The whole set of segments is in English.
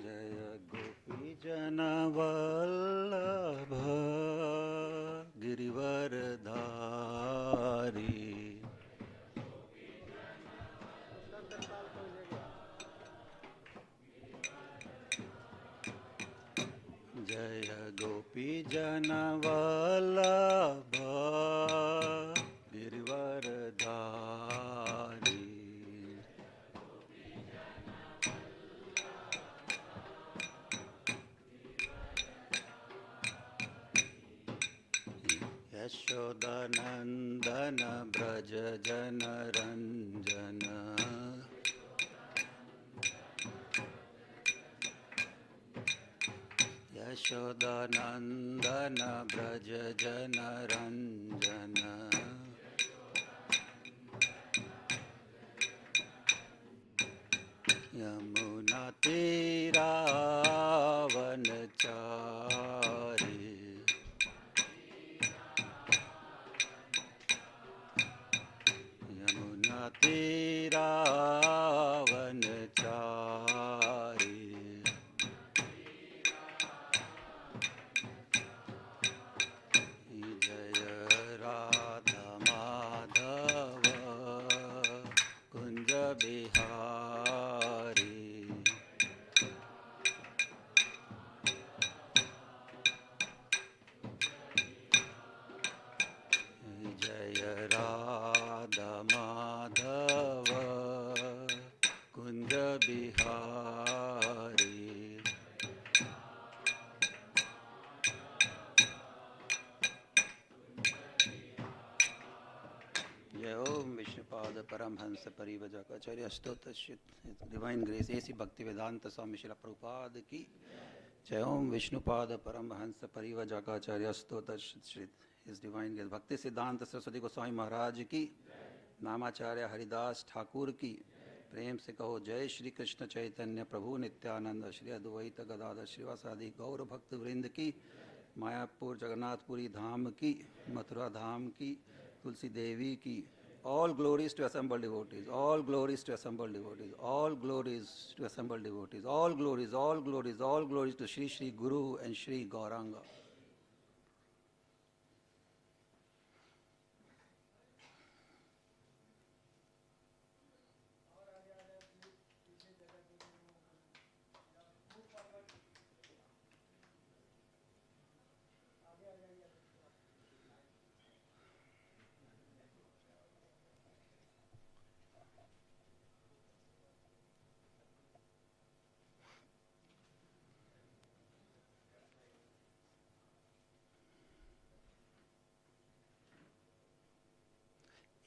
जय गोपीजनवल्लभ गिरिवरधारी जय गोपीजनवल्लभ गिरिवरधारी यशोदानंदन ब्रज जनरंजन यशोदानंदन ब्रज जनरंजन यमुना तीरावनचारी यमुना तीरावनचारी जय राधा माधव कुंज बिहारी जय राधा माधव कुंज बिहारी जय ओम विष्णुपाद परमहंस परिव्राजकाचार्य स्तोत्र डिवाइन ग्रेस ऐसी भक्तिवेदांत स्वामी श्री प्रभुपाद की जय ओम विष्णुपाद परमहंस परिव्राजकाचार्य स्तोत्र His Divine Grace भक्ति सिद्धांत सरस्वती गोस्वामी महाराज की नामाचार्य हरिदास ठाकुर की प्रेम से कहो जय श्री कृष्ण चैतन्य प्रभु नित्यानंद श्री अद्वैत गदाधर श्रीवासादि गौर भक्त वृंद की मायापुर जगन्नाथपुरी धाम की मथुरा धाम की तुलसी देवी की all glories to assembled devotees, all glories to assembled devotees, all glories to assembled devotees, all glories, all glories, all glories to Shri Shri Guru and Shri Gauranga.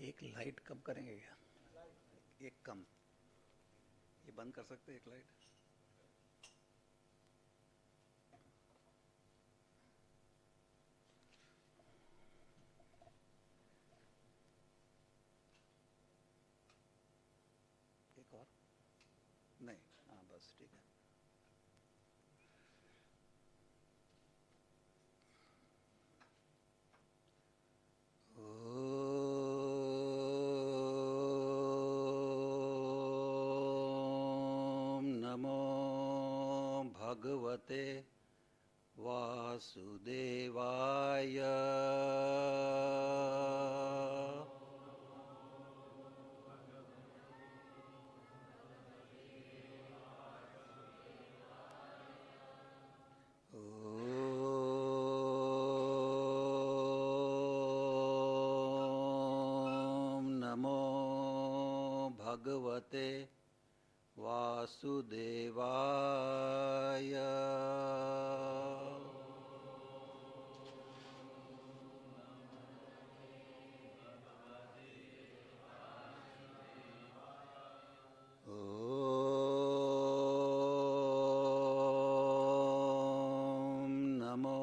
एक लाइट कम करेंगे क्या? एक कम, ये बंद कर सकते हैं एक लाइट? एक और नहीं, हाँ बस ठीक है। भगवते वासुदेवाय ओम नमो भगवते वासुदेवाय ओम नमो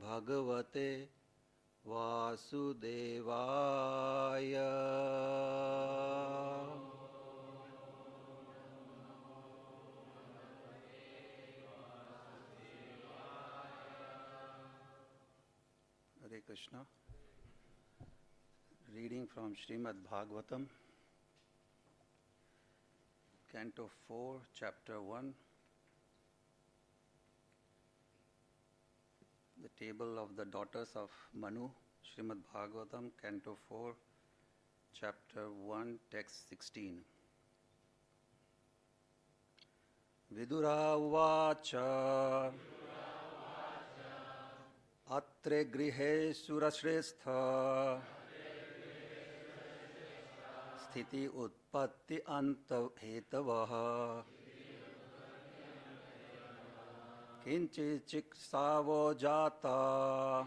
भगवते वासुदेवाय Hare Krishna. Reading from Srimad Bhagavatam, Canto 4, Chapter 1. The table of the daughters of Manu, Srimad Bhagavatam, Canto 4, Chapter 1, Text 16. Vidura uvacha atre grihe surashrestha sthiti utpatti anta hetavaha kinchi chiksavo jata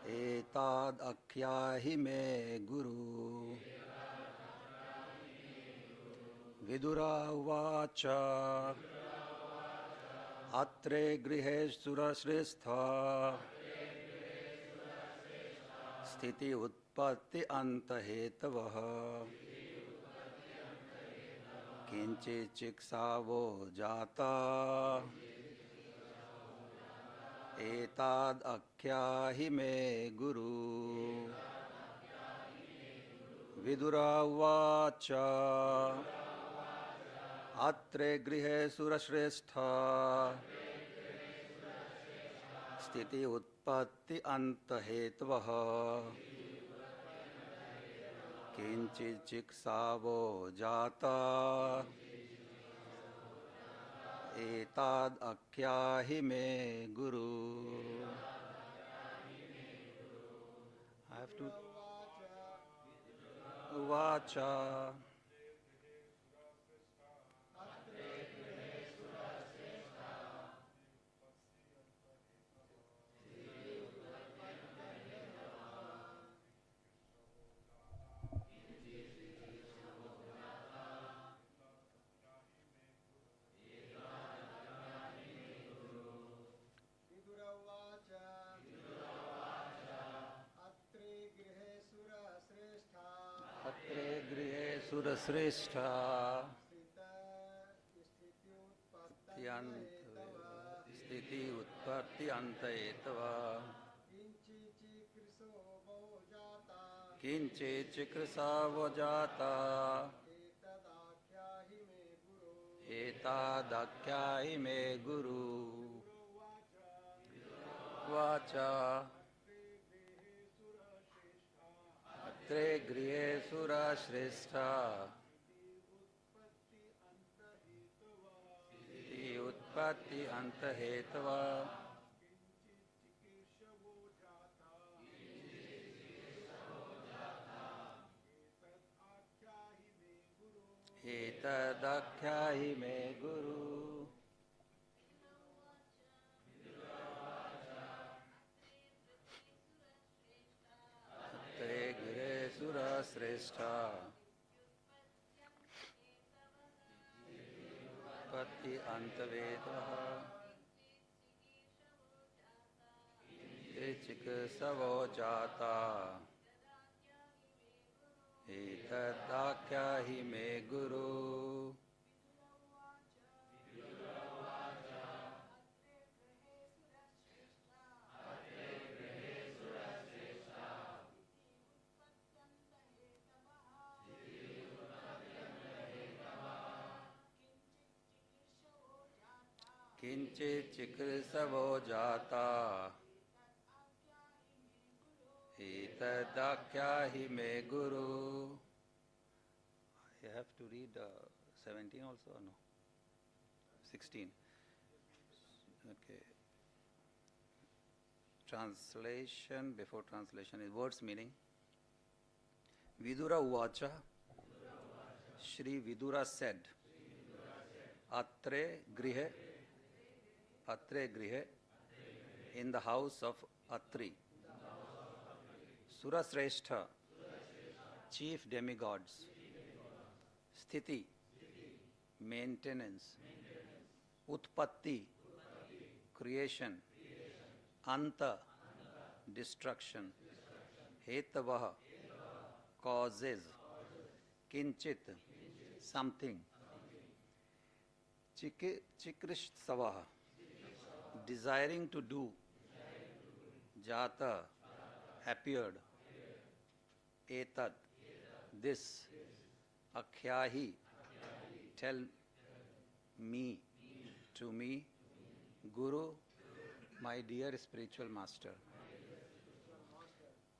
etad akhyahi me guru. Vidura uvacha atre grihe surashrestha sthiti utpatti anta hetavaha kinchi chiksavo jata etad akhyahi me guru. Vidura uvacha atre grihe surashrestha sthiti utpatti anta hetvaha kinchi chiksavo jata etad akhyahi me guru. I have to uvacha surashrestha sthiti utpatti anta etava kinchi chikrasavo jata etadakhyahi me guru. Vacha atre grihe surashrestha sthiti utpatti anta hetava etadakhyahi me guru. Atre grihe surashrestha patti antavetaha chiksavo jata etadakhyahi me guru. Kinchi chikrasavo jata etadakhyahi me guru. I have to read 17 also or no? 16. Okay. Translation, before translation is words meaning. Vidura uvacha, Shri Vidura said, Atre grihe, in the house of Atri, Surasrestha, chief demigods, Sthiti, maintenance, Utpatti, creation, Anta, destruction, Hetavaha, causes, Kinchit, something, Chikrishsavaha, desiring to do, Jata appeared. Etat, this. Akhyahi, tell me, to me. Guru, my dear spiritual master.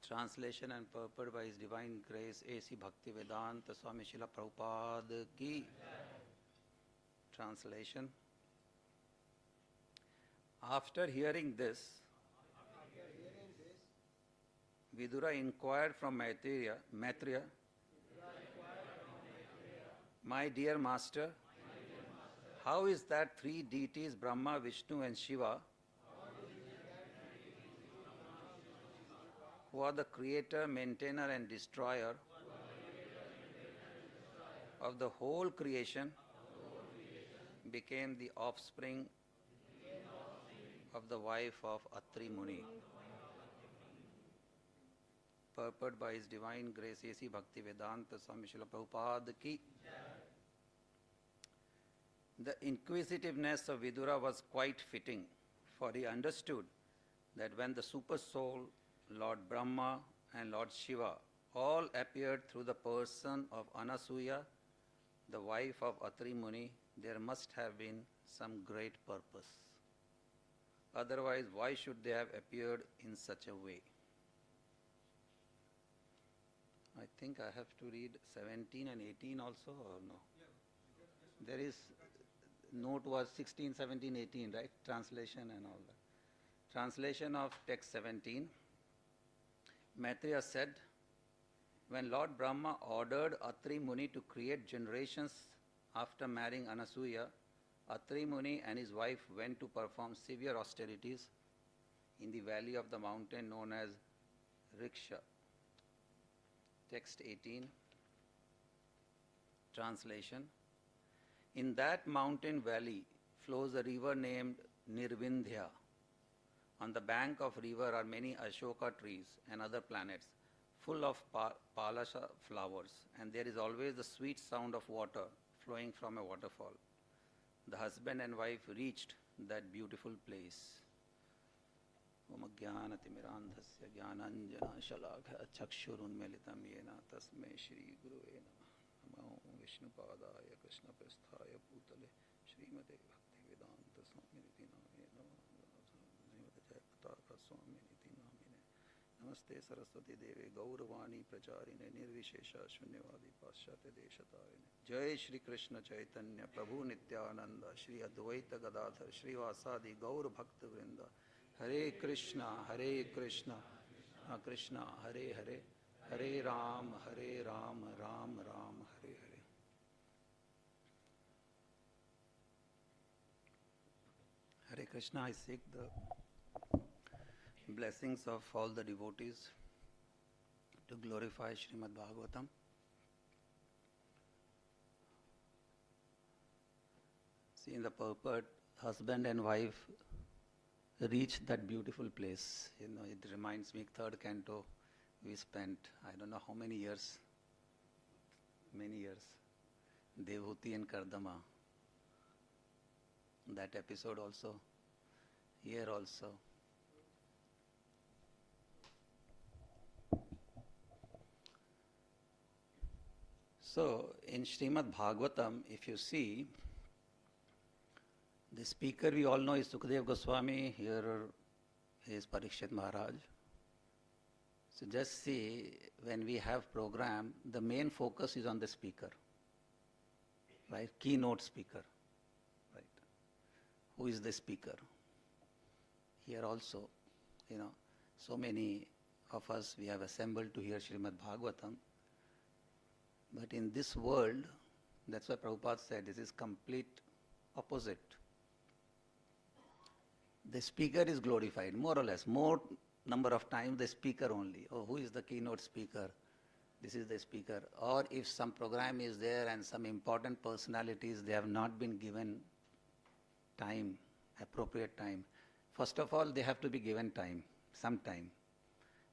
Translation and purport by His Divine Grace A.C. Bhaktivedanta Swami Prabhupada ki. Translation. After hearing this, Vidura inquired from Maitreya, my dear master, how is that three deities, Brahma, Vishnu and Shiva, who are the creator, maintainer and destroyer of the whole creation, became the offspring of the wife of Atri Muni. Purport by His Divine Grace A.C. Bhaktivedanta Swami Prabhupada ki. The inquisitiveness of Vidura was quite fitting, for he understood that when the super soul, Lord Brahma and Lord Shiva all appeared through the person of Anasuya, the wife of Atri Muni, there must have been some great purpose. Otherwise, why should they have appeared in such a way? I think I have to read 17 and 18 also, or no? There is, note was 16, 17, 18, right? Translation and all that. Translation of text 17. Maitreya said, when Lord Brahma ordered Atri Muni to create generations after marrying Anasuya, Atri Muni and his wife went to perform severe austerities in the valley of the mountain known as Riksha. Text 18. Translation. In that mountain valley flows a river named Nirvindhya. On the bank of river are many Ashoka trees and other planets full of palasha flowers, and there is always the sweet sound of water flowing from a waterfall. The husband and wife reached that beautiful place. Om Jnanatimirandhasya Jnananjana Shalakha Chakshurunmelitam Yena Tasmai Shri Guruve Namo Vishnupadaya Krishna Prasthaya Bhutale Srimate Bhaktivedanta Swami Namine Srimate Jayapataka Swami Namine Namaste Saraswati Deve Gauravani Pracharine Nirvishesha Shunyavadi Paschate Deshatarine Jai Shri Krishna Chaitanya Prabhu Nityananda Shri Advaita Gadadhar Shri Vasadi Gaur Bhakta Vrinda Hare Krishna Krishna Hare Hare Hare Ram Ram Ram Hare Hare. Hare Krishna, I seek the blessings of all the devotees to glorify Srimad Bhagavatam. See, in the purport, husband and wife reach that beautiful place. You know, it reminds me, third canto, we spent, I don't know how many years, Devhuti and Kardama. That episode also, here also. So, in Srimad Bhagavatam, if you see, the speaker we all know is Sukadeva Goswami, here is Parikshit Maharaj. So just see, when we have program, the main focus is on the speaker, right? Keynote speaker, right? Who is the speaker? Here also, you know, so many of us, we have assembled to hear Srimad Bhagavatam. But in this world, that's why Prabhupada said, this is complete opposite. The speaker is glorified, more or less. More number of times the speaker only. Oh, who is the keynote speaker? This is the speaker. Or if some program is there and some important personalities, they have not been given time, appropriate time. First of all, they have to be given time, some time.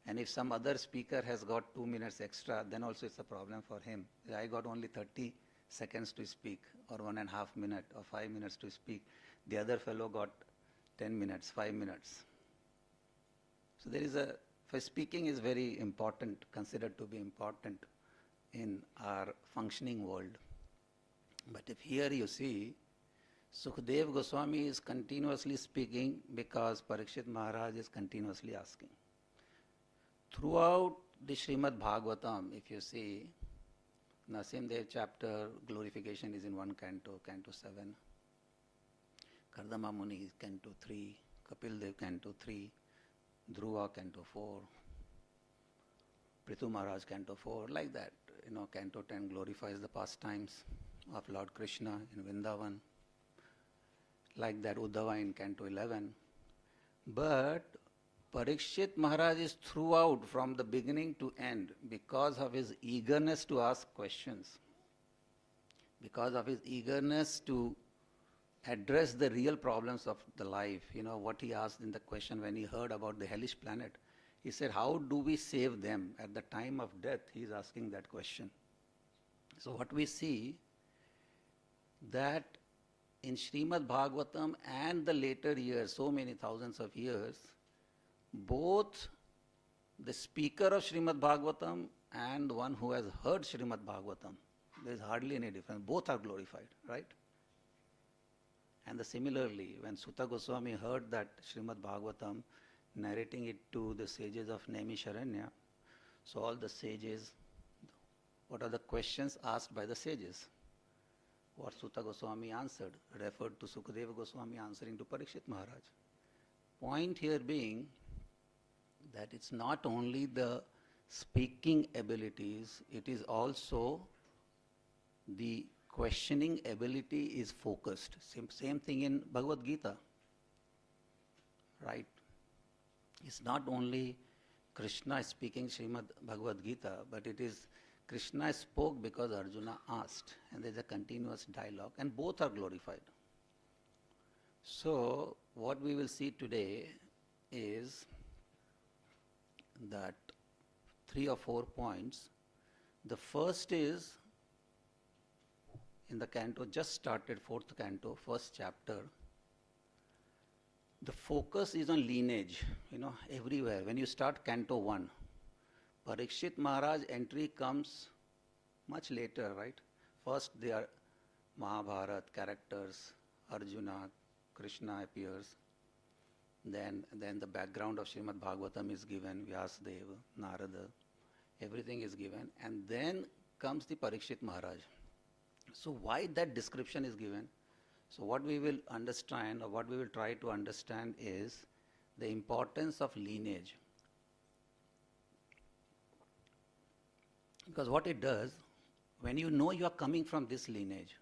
And if some other speaker has got 2 minutes extra, then also it's a problem for him. I got only 30 seconds to speak, or 1.5 minutes, or 5 minutes to speak. The other fellow got 10 minutes, 5 minutes. So for speaking is very important, considered to be important in our functioning world. But if here you see, Sukadeva Goswami is continuously speaking because Parikshit Maharaj is continuously asking. Throughout the Srimad Bhagavatam, if you see, Nasimdev chapter, glorification is in one canto, canto 7. Kardama Muni is canto 3, Kapil Dev canto 3, Dhruva canto 4, Prithu Maharaj canto 4, like that. Canto 10 glorifies the pastimes of Lord Krishna in Vrindavan. Like that, Uddhava in canto 11. But Parikshit Maharaj is throughout, from the beginning to end, because of his eagerness to ask questions, because of his eagerness to address the real problems of the life. What he asked in the question when he heard about the hellish planet. He said, how do we save them? At the time of death, he is asking that question. So what we see, that in Srimad Bhagavatam and the later years, so many thousands of years, both the speaker of Srimad Bhagavatam and one who has heard Srimad Bhagavatam, there is hardly any difference. Both are glorified, right? And similarly, when Sutta Goswami heard that Srimad Bhagavatam, narrating it to the sages of Naimisharanya, so all the sages, what are the questions asked by the sages? What Sutta Goswami answered, referred to Sukadeva Goswami answering to Parikshit Maharaj. Point here being that it's not only the speaking abilities, it is also the questioning ability is focused. Same thing in Bhagavad Gita, right? It's not only Krishna speaking Srimad Bhagavad Gita, but it is Krishna spoke because Arjuna asked, and there's a continuous dialogue, and both are glorified. So, what we will see today is that 3 or 4 points. The first is in the canto, just started, 4th canto, 1st chapter. The focus is on lineage, everywhere. When you start canto 1, Parikshit Maharaj entry comes much later, right? First they are Mahabharata characters, Arjuna, Krishna appears. Then the background of Srimad Bhagavatam is given, Vyasadeva, Narada, everything is given. And then comes the Parikshit Maharaj. So why that description is given? So what we will understand, or what we will try to understand, is the importance of lineage. Because what it does, when you know you are coming from this lineage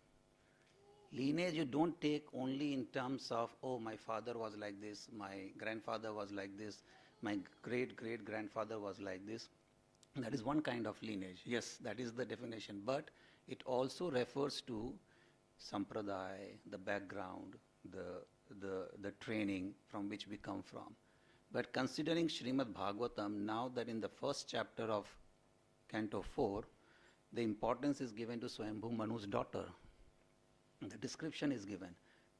you don't take only in terms of, oh, my father was like this, my grandfather was like this, my great-great-grandfather was like this. That is one kind of lineage. Yes, that is the definition. But it also refers to sampradaya, the background, the training from which we come from. But considering Srimad Bhagavatam, now that in the 1st chapter of Canto 4, the importance is given to Swayambhu Manu's daughter. The description is given.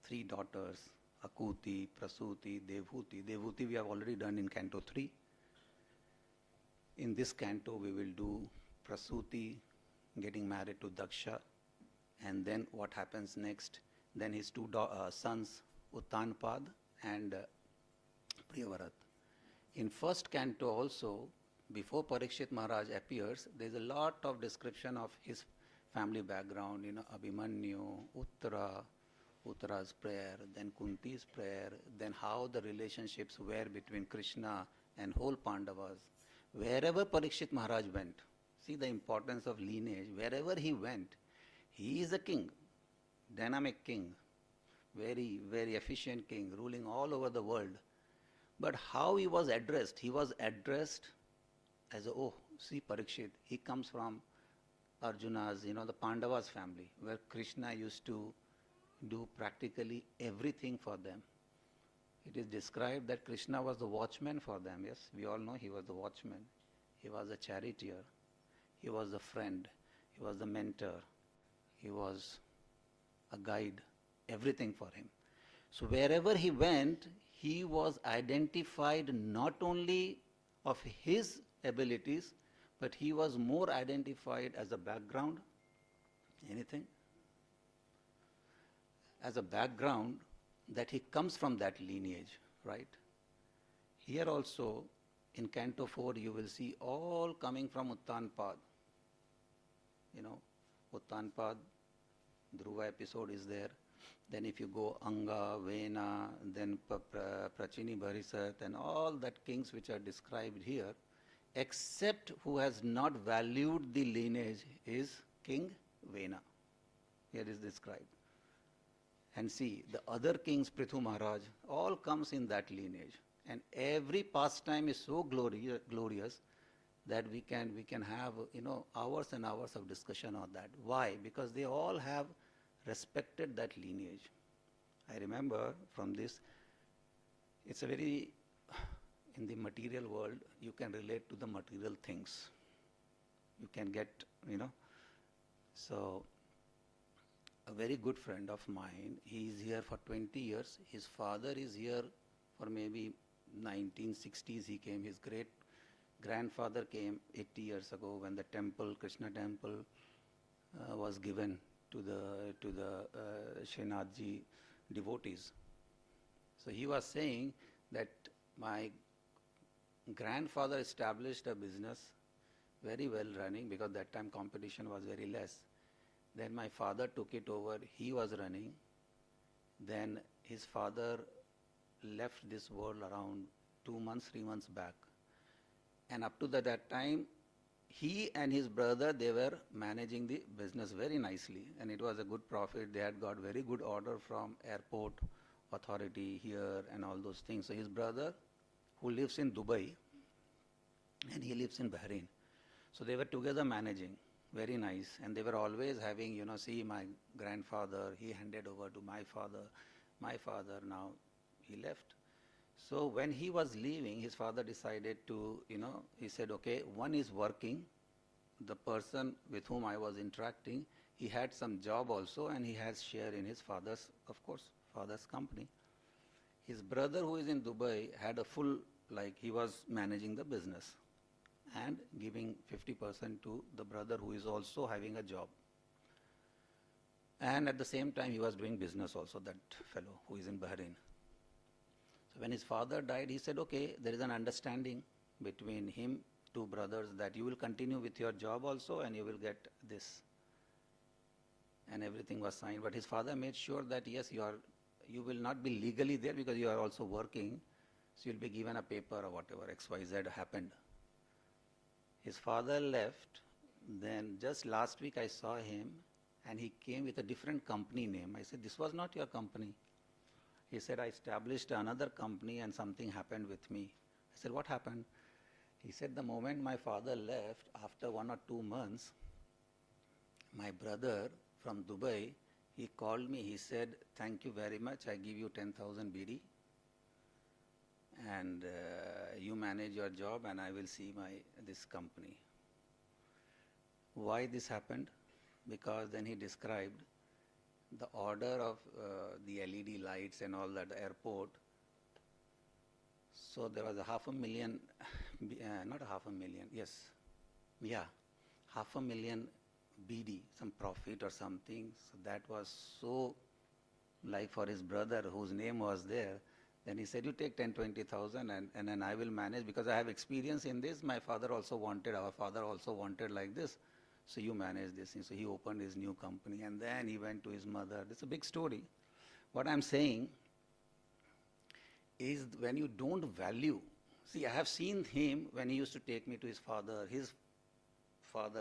3 daughters, Akuti, Prasuti, Devhuti. Devhuti we have already done in Canto 3. In this canto we will do Prasuti getting married to Daksha, and then what happens next? Then his 2 sons, Uttanpad and Priyavarat. In 1st canto also, before Parikshit Maharaj appears, there is a lot of description of his family background, Abhimanyu, Uttara's prayer, then Kunti's prayer, then how the relationships were between Krishna and whole Pandavas. Wherever Parikshit Maharaj went, see the importance of lineage, wherever he went, he is a king, dynamic king, very, very efficient king, ruling all over the world. But how he was addressed? He was addressed as, oh, see Parikshit, he comes from Arjuna's, the Pandavas family, where Krishna used to do practically everything for them. It is described that Krishna was the watchman for them. Yes, we all know he was the watchman. He was a charioteer. He was a friend. He was the mentor. He was a guide, everything for him. So wherever he went, he was identified not only of his abilities, but he was more identified as a background. Anything? As a background that he comes from that lineage, right? Here also in Canto 4 you will see all coming from Uttanpad. You know, Uttanpad, Dhruva episode is there. Then if you go Anga, Vena, then Prachini Bharisat and all that kings which are described here, except who has not valued the lineage is King Vena. Here is described. And see, the other kings, Prithu Maharaj, all comes in that lineage. And every pastime is so glorious that we can have, hours and hours of discussion on that. Why? Because they all have respected that lineage. I remember from this, it's a very, in the material world, you can relate to the material things. You can get, So, a very good friend of mine, he is here for 20 years. His father is here for maybe 1960s he came. His great grandfather came 80 years ago when the temple, Krishna temple, was given to the Srinathji devotees. So he was saying that my grandfather established a business very well running, because that time competition was very less. Then my father took it over, he was running. Then his father left this world around 2 months, 3 months back. And up to that time, he and his brother, they were managing the business very nicely. And it was a good profit. They had got very good order from airport authority here and all those things. So his brother, who lives in Dubai, and he lives in Bahrain. So they were together managing. Very nice. And they were always having, see my grandfather, he handed over to my father. My father, now he left. So when he was leaving, his father decided to, he said, okay, one is working. The person with whom I was interacting, he had some job also, and he has share in his father's, of course, father's company. His brother, who is in Dubai, had a full, he was managing the business and giving 50% to the brother who is also having a job. And at the same time, he was doing business also, that fellow who is in Bahrain. So when his father died, he said, okay, there is an understanding between him, two brothers, that you will continue with your job also and you will get this. And everything was signed. But his father made sure that, yes, you will not be legally there because you are also working. So you'll be given a paper or whatever, XYZ happened. His father left. Then just last week I saw him and he came with a different company name. I said, this was not your company. He said, I established another company and something happened with me. I said, what happened? He said, the moment my father left, after 1 or 2 months, my brother from Dubai, he called me. He said, thank you very much. I give you 10,000 BD. And you manage your job and I will see this company. Why this happened? Because then he described the order of the LED lights and all that, the airport. So there was a 500,000, not a 500,000, yes, yeah, 500,000 BD, some profit or something. So that was so, for his brother whose name was there. Then he said, you take 10,000-20,000 and then I will manage, because I have experience in this. My father also wanted, our father also wanted like this. So you manage this. And so he opened his new company and then he went to his mother. It's a big story. What I'm saying is, when you don't value, see, I have seen him when he used to take me to his father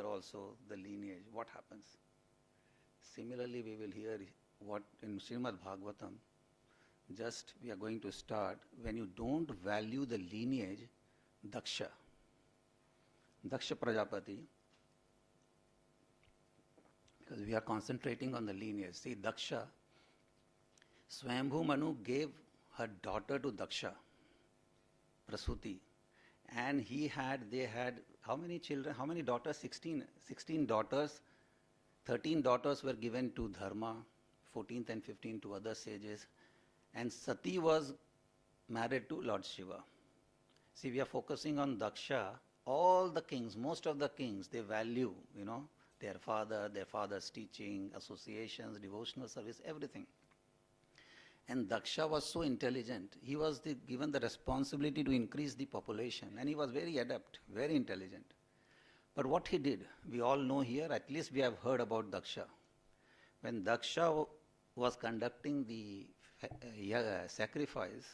also, the lineage, what happens? Similarly, we will hear what in Srimad Bhagavatam, just we are going to start, when you don't value the lineage, Daksha Prajapati, because we are concentrating on the lineage. See, Daksha, Swayambhu Manu gave her daughter to Daksha, Prasuti, and they had how many children, how many daughters? 16 daughters. 13 daughters were given to Dharma, 14th and 15th to other sages. And Sati was married to Lord Shiva. See, we are focusing on Daksha. All the kings, most of the kings, they value, their father's teaching, associations, devotional service, everything. And Daksha was so intelligent. He was given the responsibility to increase the population, and he was very adept, very intelligent. But what he did, we all know here, at least we have heard about Daksha. When Daksha was conducting the sacrifice,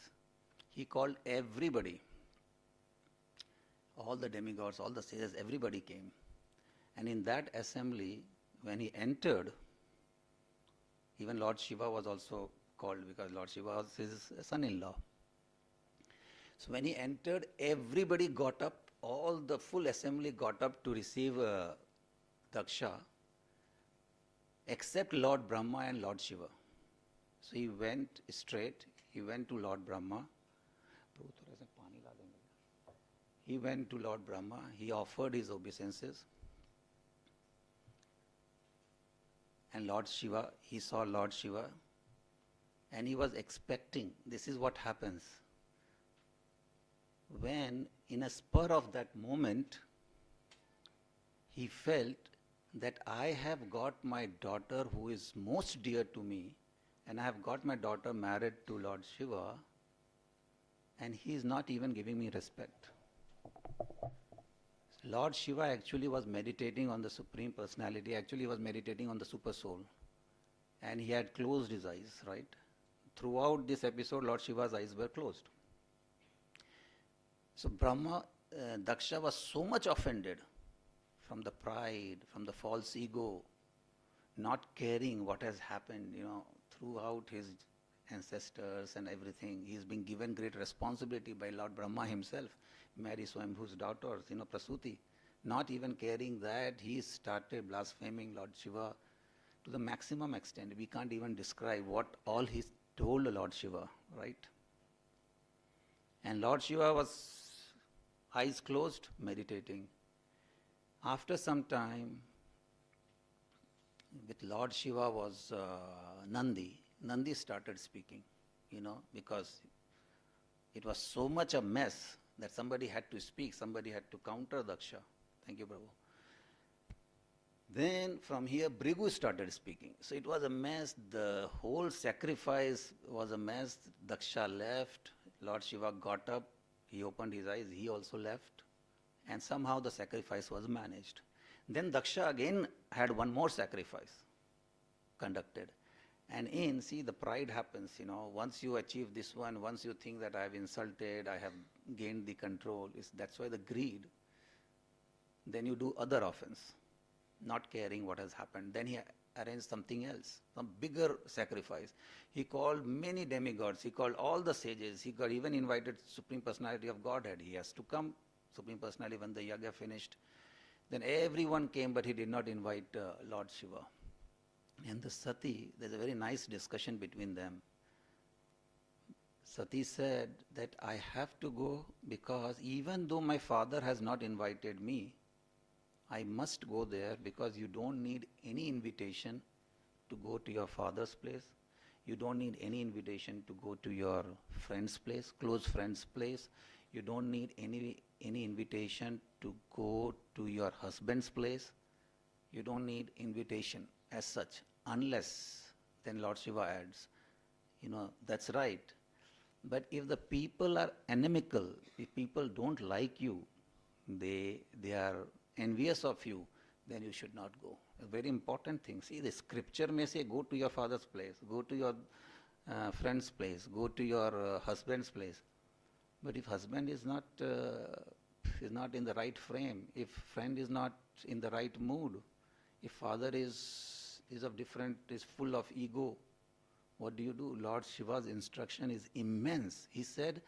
he called everybody, all the demigods, all the sages, everybody came. And in that assembly, when he entered, even Lord Shiva was also called, because Lord Shiva was his son-in-law. So when he entered, everybody got up, all the full assembly got up to receive Daksha, except Lord Brahma and Lord Shiva. So he went straight, he went to Lord Brahma. He went to Lord Brahma, he offered his obeisances. And Lord Shiva, he saw Lord Shiva, and he was expecting, this is what happens. When in a spur of that moment, he felt that I have got my daughter who is most dear to me, and I have got my daughter married to Lord Shiva, and he is not even giving me respect. Lord Shiva actually was meditating on the Supreme Personality, actually he was meditating on the Super Soul, and he had closed his eyes, right? Throughout this episode, Lord Shiva's eyes were closed. So Daksha was so much offended from the pride, from the false ego, not caring what has happened, throughout his ancestors and everything. He is being given great responsibility by Lord Brahma himself, marry Swambhu's daughters, Prasuti. Not even caring that, he started blaspheming Lord Shiva to the maximum extent. We can't even describe what all he told Lord Shiva, right? And Lord Shiva was eyes closed, meditating. After some time, with Lord Shiva was Nandi. Nandi started speaking, because it was so much a mess that somebody had to speak, somebody had to counter Daksha. Thank you, Prabhu. Then from here, Brigu started speaking. So it was a mess. The whole sacrifice was a mess. Daksha left. Lord Shiva got up. He opened his eyes. He also left. And somehow the sacrifice was managed. Then Daksha again had one more sacrifice conducted. And the pride happens, once you achieve this one, once you think that I have insulted, I have gained the control, that's why the greed. Then you do other offense, not caring what has happened. Then he arranged something else, some bigger sacrifice. He called many demigods, he called all the sages, he got even invited Supreme Personality of Godhead. He has to come, Supreme Personality, when the yaga finished. Then everyone came, but he did not invite Lord Shiva. And the Sati, there's a very nice discussion between them. Sati said that I have to go because even though my father has not invited me, I must go there because you don't need any invitation to go to your father's place. You don't need any invitation to go to your friend's place, close friend's place. You don't need any invitation to go to your husband's place. You don't need invitation as such, unless, then Lord Shiva adds, that's right. But if the people are inimical, if people don't like you, they are envious of you, then you should not go. A very important thing. See, the scripture may say, go to your father's place, go to your friend's place, go to your husband's place. But if husband is not in the right frame, if friend is not in the right mood, if father is full of ego, what do you do? Lord Shiva's instruction is immense. He said,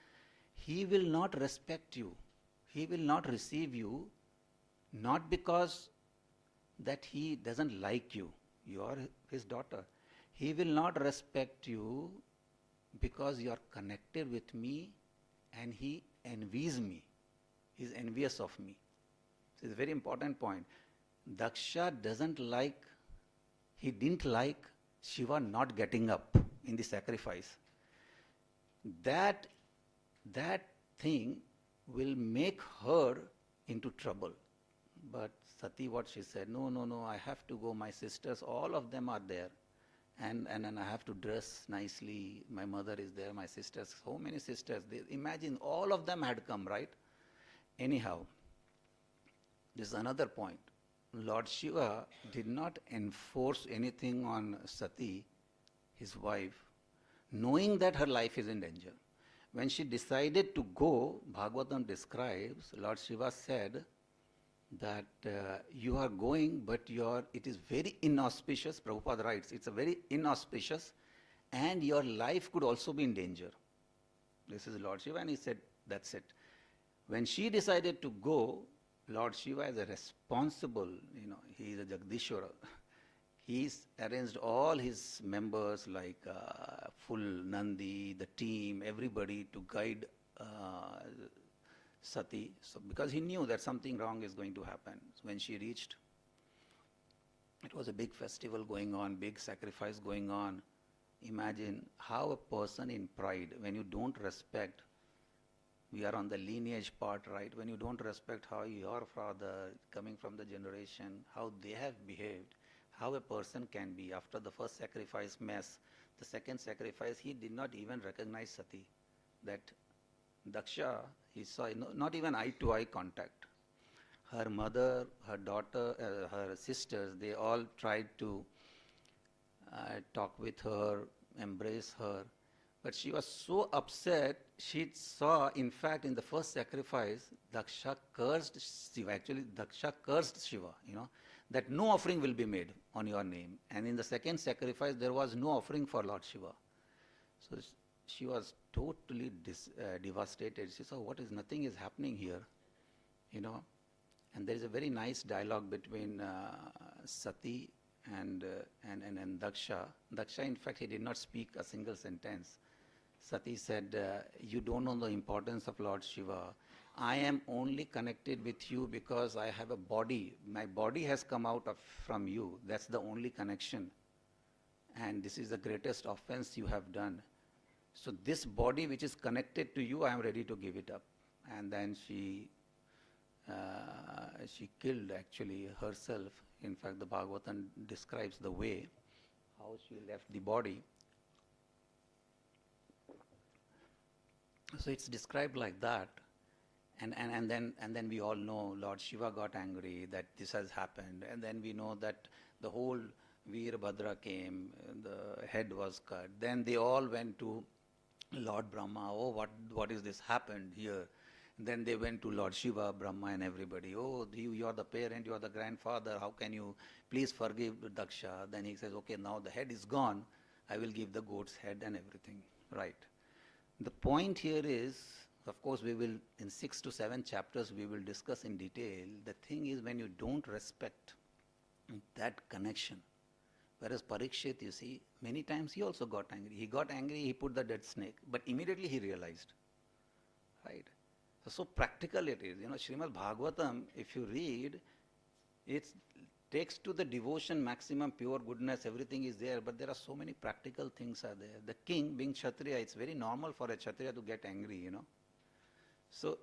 he will not respect you. He will not receive you, not because that he doesn't like you. You are his daughter. He will not respect you because you are connected with me and he envies me. He is envious of me. This is a very important point. Daksha he didn't like Shiva not getting up in the sacrifice. That that thing will make her into trouble. But Sati, what she said, no, no, no, I have to go. My sisters, all of them are there. And I have to dress nicely. My mother is there, my sisters, so many sisters. Imagine all of them had come, right? Anyhow, this is another point. Lord Shiva did not enforce anything on Sati, his wife, knowing that her life is in danger. When she decided to go, Bhagavatam describes, Lord Shiva said that you are going, but it is very inauspicious. Prabhupada writes, it's a very inauspicious, and your life could also be in danger. This is Lord Shiva, and he said, that's it. When she decided to go, Lord Shiva is a responsible, he is a Jagdishwara. He's arranged all his members like full Nandi, the team, everybody to guide Sati. So because he knew that something wrong is going to happen. So when she reached, it was a big festival going on, big sacrifice going on. Imagine how a person in pride, when you don't respect, we are on the lineage part, right? When you don't respect how your father, coming from the generation, how they have behaved, how a person can be. After the first sacrifice mess, the second sacrifice, he did not even recognize Sati. That Daksha, he saw not even eye-to-eye contact. Her mother, her daughter, her sisters, they all tried to talk with her, embrace her. But she was so upset, she saw, in fact, in the first sacrifice, Daksha cursed Shiva. Actually, Daksha cursed Shiva, that no offering will be made on your name. And in the second sacrifice, there was no offering for Lord Shiva. So she was totally devastated. She saw, nothing is happening here, And there is a very nice dialogue between Sati and Daksha. Daksha, in fact, he did not speak a single sentence. Sati said, you don't know the importance of Lord Shiva. I am only connected with you because I have a body. My body has come out from you. That's the only connection. And this is the greatest offense you have done. So this body which is connected to you, I am ready to give it up. And then she killed actually herself. In fact, the Bhagavatam describes the way, how she left the body. So it's described like that. And then we all know Lord Shiva got angry that this has happened. And then we know that the whole Veerbhadra came, the head was cut. Then they all went to Lord Brahma. Oh, what is this happened here? Then they went to Lord Shiva, Brahma and everybody. Oh, you are the parent, you are the grandfather. How can you please forgive Daksha? Then he says, okay, now the head is gone. I will give the goat's head and everything. Right. The point here is, of course, we will, in 6 to 7 chapters, we will discuss in detail. The thing is, when you don't respect that connection, whereas Parikshit, you see, many times he also got angry. He got angry, he put the dead snake, but immediately he realized, right? So practical it is. Srimad Bhagavatam, if you read, it takes to the devotion maximum, pure goodness, everything is there, but there are so many practical things are there. The king, being Kshatriya, it's very normal for a Kshatriya to get angry, So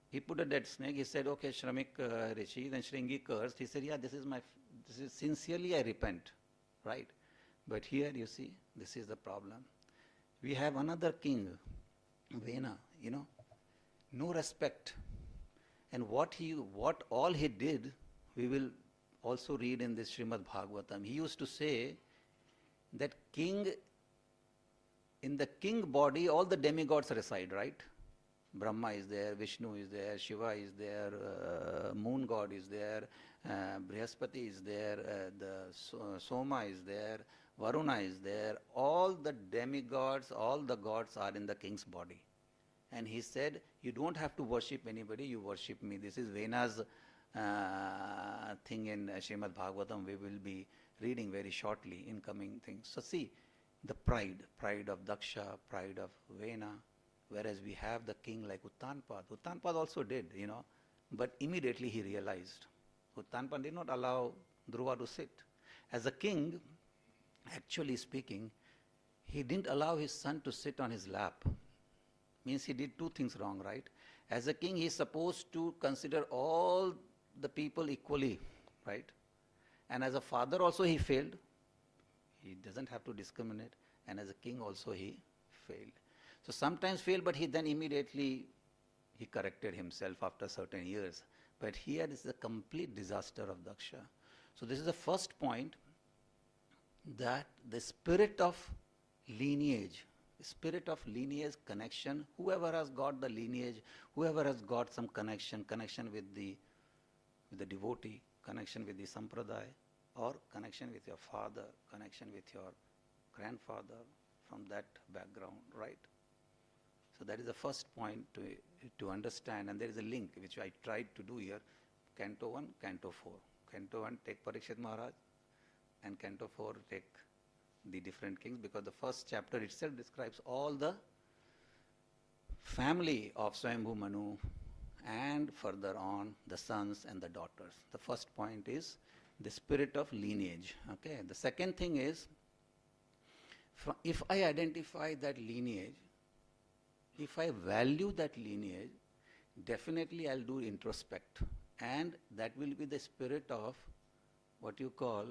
he put a dead snake, he said, okay, Shramik Rishi, then Shringi cursed. He said, yeah, this is sincerely I repent, right? But here you see, this is the problem. We have another king, Vena, no respect. And what all he did, we will also read in this Srimad Bhagavatam. He used to say that in the king body, all the demigods reside, right? Brahma is there, Vishnu is there, Shiva is there, moon god is there, Brihaspati is there, the Soma is there, Varuna is there. All the demigods, all the gods are in the king's body. And he said, you don't have to worship anybody, you worship me. This is Vena's thing in Srimad Bhagavatam. We will be reading very shortly in coming things. So see, the pride of Daksha, pride of Vena, whereas we have the king like Uttanpad. Uttanpad also did, but immediately he realized. Uttanpad did not allow Dhruva to sit. As a king, actually speaking, he didn't allow his son to sit on his lap. means he did two things wrong, right? As a king, he is supposed to consider all the people equally, right? And as a father also he failed. He doesn't have to discriminate. And as a king also he failed. So sometimes failed, but he then immediately he corrected himself after certain years. But here is the complete disaster of Daksha. So this is the first point, that the spirit of lineage, connection, whoever has got the lineage, whoever has got some connection with the devotee, connection with the sampradaya, or connection with your father, connection with your grandfather from that background, right? So that is the first point to understand, and there is a link which I tried to do here. Canto 1, Canto 4. Canto 1 take Parikshit Maharaj, and Canto 4 take the different kings, because the first chapter itself describes all the family of Swayambhu Manu, and further on the sons and the daughters. The first point is the spirit of lineage. Okay. The second thing is, if I identify that lineage, if I value that lineage, definitely I'll do introspect, and that will be the spirit of what you call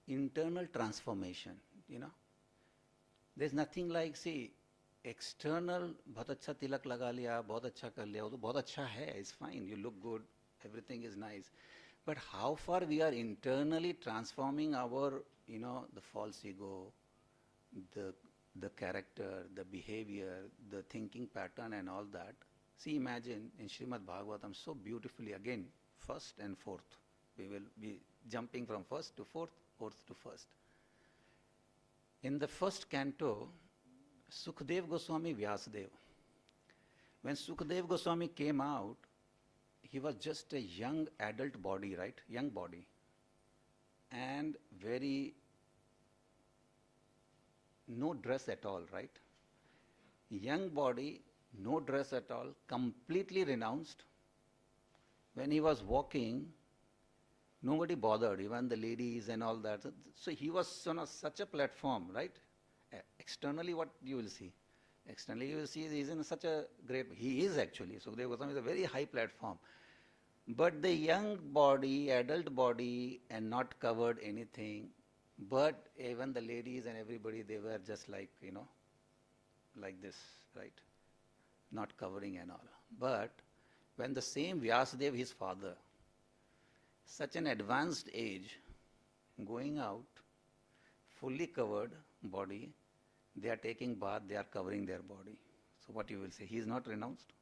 internal transformation. There's nothing like, see, external, बहुत अच्छा तिलक लगा लिया, बहुत अच्छा कर लिया, वो तो बहुत अच्छा है, it's fine, you look good, everything is nice. But how far we are internally transforming our, the false ego, the character, the behavior, the thinking pattern and all that. See, imagine in Srimad Bhagavatam, so beautifully, again, first and fourth. We will be jumping from first to fourth, fourth to first. In the first canto, Sukhdev Goswami Vyasadeva. When Sukhdev Goswami came out, he was just a young adult body, right? Young body. And very, no dress at all, right? Young body, no dress at all, completely renounced. When he was walking, nobody bothered, even the ladies and all that. So he was on such a platform, right? Externally, what you will see? Externally, you will see he is in such a great, he is actually, Sukadeva Goswami is a very high platform. But the young body, adult body, and not covered anything, but even the ladies and everybody, they were just like, like this, right? Not covering and all. But when the same Vyasadeva, his father, such an advanced age, going out, fully covered body, they are taking bath, they are covering their body. So what you will say, he is not renounced?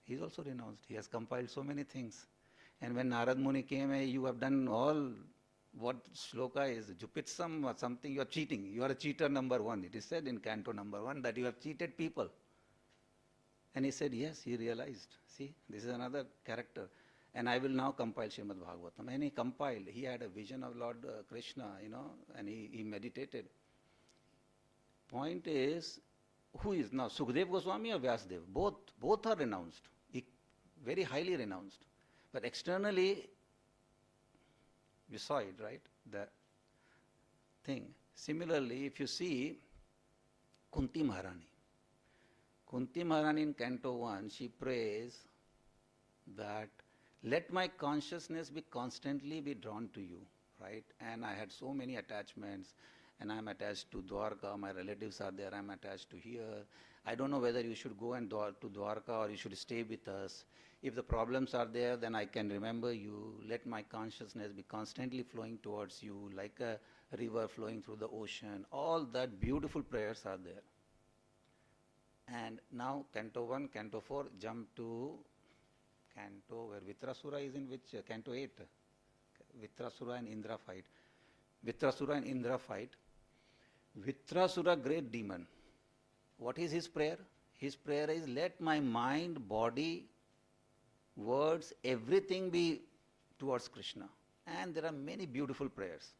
He is also renounced. He has compiled so many things. And when Narad Muni came, you have done all what shloka is, Jupitsam or something, you are cheating. You are a cheater number one. It is said in canto number 1 that you have cheated people. And he said, yes, he realized. See, this is another character. And I will now compile Srimad Bhagavatam. And he compiled. He had a vision of Lord Krishna, and he meditated. Point is, who is now, Sukadeva Goswami or Vyasadeva? Both are renounced, very highly renounced. But externally, you saw it, right? The thing. Similarly, if you see Kunti Maharani. Kunti Maharani in Canto 1, she prays that let my consciousness be constantly be drawn to you, right? And I had so many attachments, and I'm attached to Dwarka, my relatives are there, I'm attached to here. I don't know whether you should go and to Dwarka or you should stay with us. If the problems are there, then I can remember you. Let my consciousness be constantly flowing towards you like a river flowing through the ocean. All that beautiful prayers are there. And now Canto 1, Canto 4, jump to Canto where Vitrasura is in which? Canto 8. Vitrasura and Indra fight. Vitrasura and Indra fight. Vitrasura, great demon. What is his prayer? His prayer is, let my mind, body, words, everything be towards Krishna. And there are many beautiful prayers.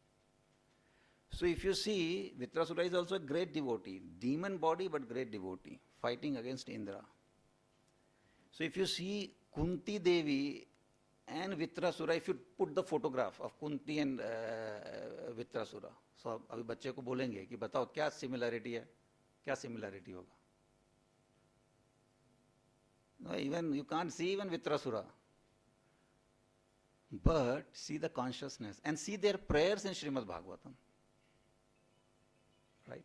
So if you see, Vitrasura is also a great devotee. Demon body but great devotee, fighting against Indra. So if you see Kunti Devi and Vitrasura, if you put the photograph of Kunti and Vitrasura, so अभी बच्चे को बोलेंगे कि बताओ क्या similarity है, क्या similarity होगा? Even you can't see even Vitrasura. But see the consciousness and see their prayers in Srimad Bhagavatam. Right?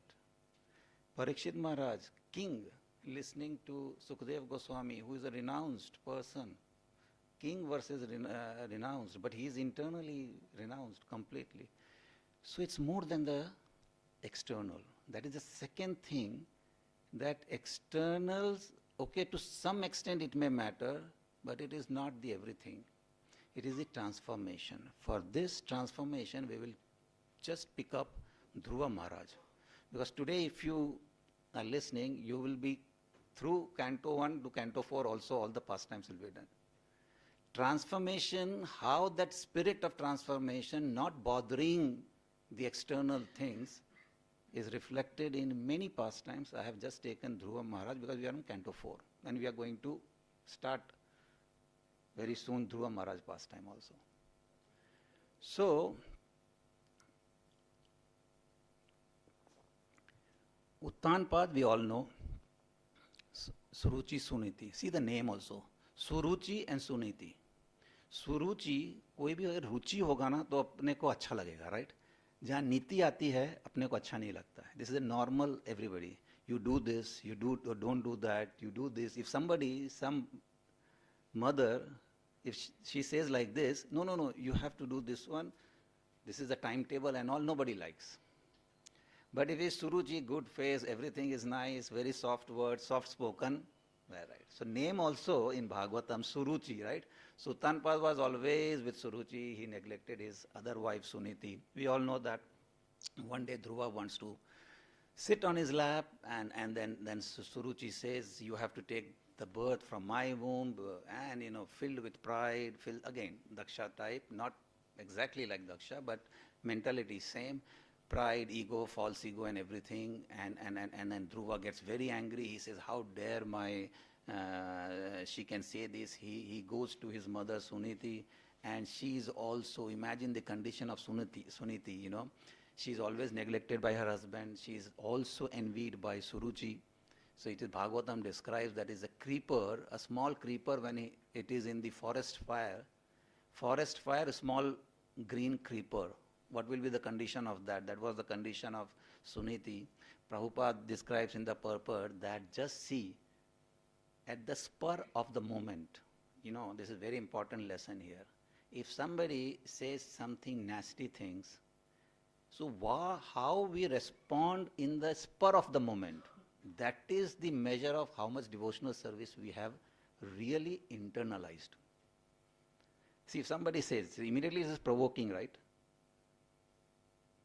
Parikshit Maharaj, king, listening to Sukadeva Goswami, who is a renounced person. King versus renounced, but he is internally renounced completely. So it's more than the external. That is the second thing, that externals, okay, to some extent it may matter, but it is not the everything. It is the transformation. For this transformation, we will just pick up Dhruva Maharaj. Because today, if you are listening, you will be through Canto 1 to Canto 4 also, all the pastimes will be done. Transformation, how that spirit of transformation, not bothering the external things, is reflected in many pastimes. I have just taken Dhruva Maharaj because we are in Canto 4. And we are going to start very soon Dhruva Maharaj pastime also. So, Uttanpad we all know, Suruchi Suniti. See the name also, Suruchi and Suniti. Suruchi, कोई भी अगर रुचि होगा ना तो अपने को अच्छा लगेगा, right? जहाँ नीति आती है अपने को अच्छा नहीं लगता है. This is a normal everybody. You do this, you do or don't do that, you do this. If somebody, some mother, if she says like this, no, you have to do this one, this is the timetable and all, nobody likes. But if it's Suruchi, good face, everything is nice, very soft words, soft spoken, right. So name also in Bhagavatam, Suruchi, right? Sultanpad was always with Suruchi, he neglected his other wife Suniti. We all know that one day Dhruva wants to sit on his lap and then Suruchi says, you have to take the birth from my womb and filled with pride, again, Daksha type, not exactly like Daksha, but mentality same. Pride, ego, false ego and everything, and then Dhruva gets very angry. He says, how dare she can say this. He goes to his mother Suniti, and she is also, imagine the condition of Suniti, She is always neglected by her husband. She is also envied by Suruchi. So it is Bhagavatam describes that is a creeper, a small creeper when it is in the forest fire. Forest fire, a small green creeper. What will be the condition of that? That was the condition of Suniti. Prabhupada describes in the purport that just see, at the spur of the moment, this is a very important lesson here. If somebody says something nasty things, so how we respond in the spur of the moment, that is the measure of how much devotional service we have really internalized. See, if somebody says, immediately this is provoking, right?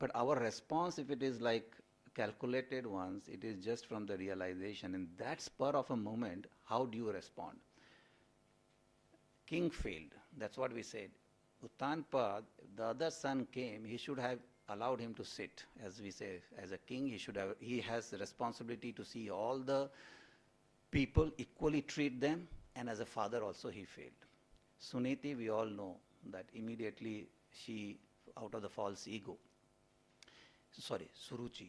But our response, if it is like calculated ones, it is just from the realization. In that spur of a moment, how do you respond? King failed. That's what we said. Uttanpad, the other son came, he should have allowed him to sit. As we say, as a king, he has the responsibility to see all the people, equally treat them, and as a father also he failed. Suniti, we all know that immediately she, out of the false ego, Suruchi.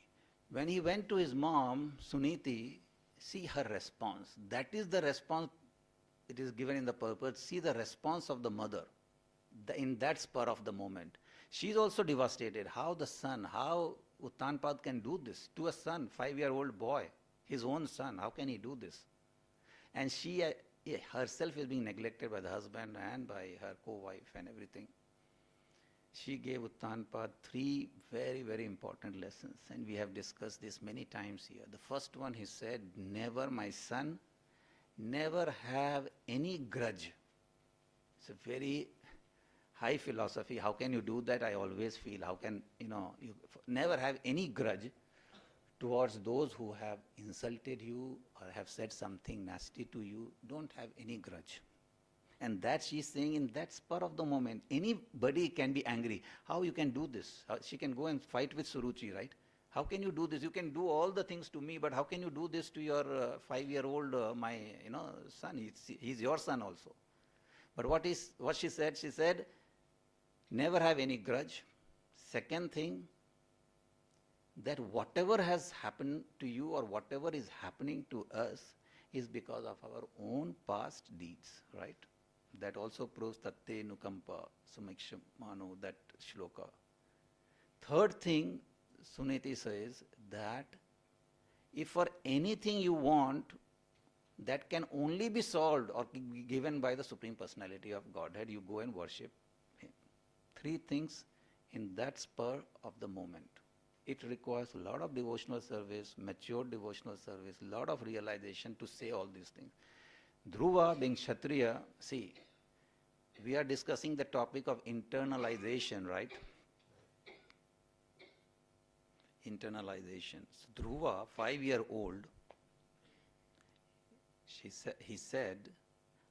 When he went to his mom, Suniti, see her response. That is the response, it is given in the purport. See the response of the mother in that spur of the moment. She is also devastated. How Uttanpad can do this to a son, 5-year-old boy, his own son. How can he do this? And she herself is being neglected by the husband and by her co-wife and everything. She gave Uttanpad 3 very, very important lessons, and we have discussed this many times here. The first one, he said, never, my son, never have any grudge. It's a very high philosophy. How can you do that? I always feel, how can, you never have any grudge towards those who have insulted you or have said something nasty to you. Don't have any grudge. And that she's saying in that spur of the moment, anybody can be angry. How you can do this? She can go and fight with Suruchi, right? How can you do this? You can do all the things to me, but how can you do this to your 5-year-old, my son? He's your son also. But what she said? She said, never have any grudge. Second thing, that whatever has happened to you or whatever is happening to us is because of our own past past deeds, right? That also proves tatte nukampa sumiksham mano, that shloka. Third thing, Suniti says that if for anything you want, that can only be solved or given by the Supreme Personality of Godhead, you go and worship Him. Three things in that spur of the moment. It requires a lot of devotional service, mature devotional service, a lot of realization to say all these things. Dhruva, being Kshatriya, see, we are discussing the topic of internalization, right? Internalization. So Dhruva, 5-year-old, he said,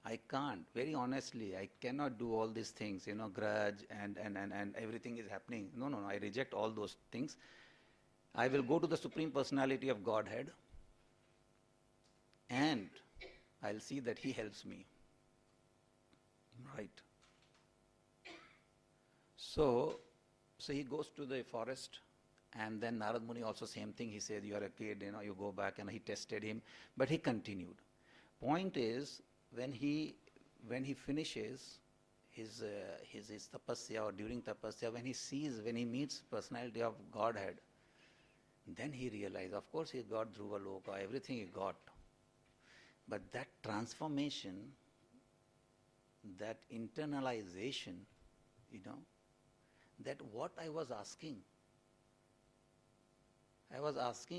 I can't, very honestly, I cannot do all these things, grudge and everything is happening. No, I reject all those things. I will go to the Supreme Personality of Godhead and I'll see that He helps me. Right. So he goes to the forest, and then Narad Muni also same thing. He said, you are a kid, you go back, and he tested him, but he continued. Point is, when he finishes his tapasya, or during tapasya, when he meets personality of Godhead, then he realized, of course he got Dhruva Loka, everything he got. But that transformation, that internalization, that what I was asking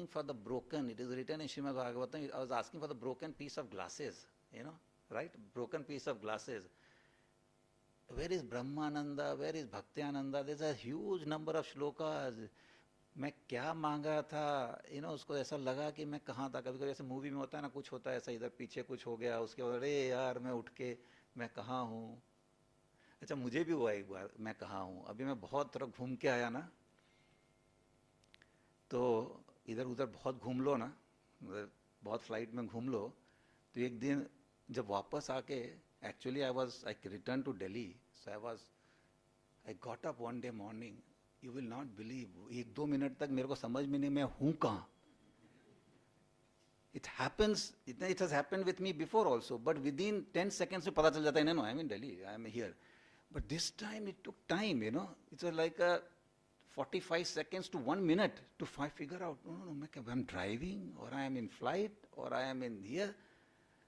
for the broken, it is written in Srimad Bhagavatam, I was asking for the broken piece of glasses, right? Broken piece of glasses. Where is Brahmananda? Where is Bhaktiananda? There's a huge number of shlokas. मैं क्या मांगा था, उसको ऐसा लगा कि मैं कहाँ था. कभी कभी ऐसे मूवी में होता है ना, कुछ होता है ऐसा, इधर पीछे कुछ हो गया, उसके बाद अरे यार मैं उठ के मैं कहाँ हूँ. अच्छा, मुझे भी हुआ एक बार, मैं कहाँ हूँ. अभी मैं बहुत तरह घूम के आया ना, तो इधर उधर बहुत घूम लो ना, बहुत फ्लाइट में घूम लो, तो एक दिन जब वापस आके, actually I return to Delhi, so I got up one day morning. You will not believe, 1-2 minute तक मेरे को समझ में नहीं मैं हूँ कहाँ. It happens, it has happened with me before also, but within 10 seconds में पता चल जाता है, no, I'm in Delhi, I'm here. But this time it took time, it was like 45 seconds to 1 minute to figure out, no, I'm driving, or I am in flight, or I am in here.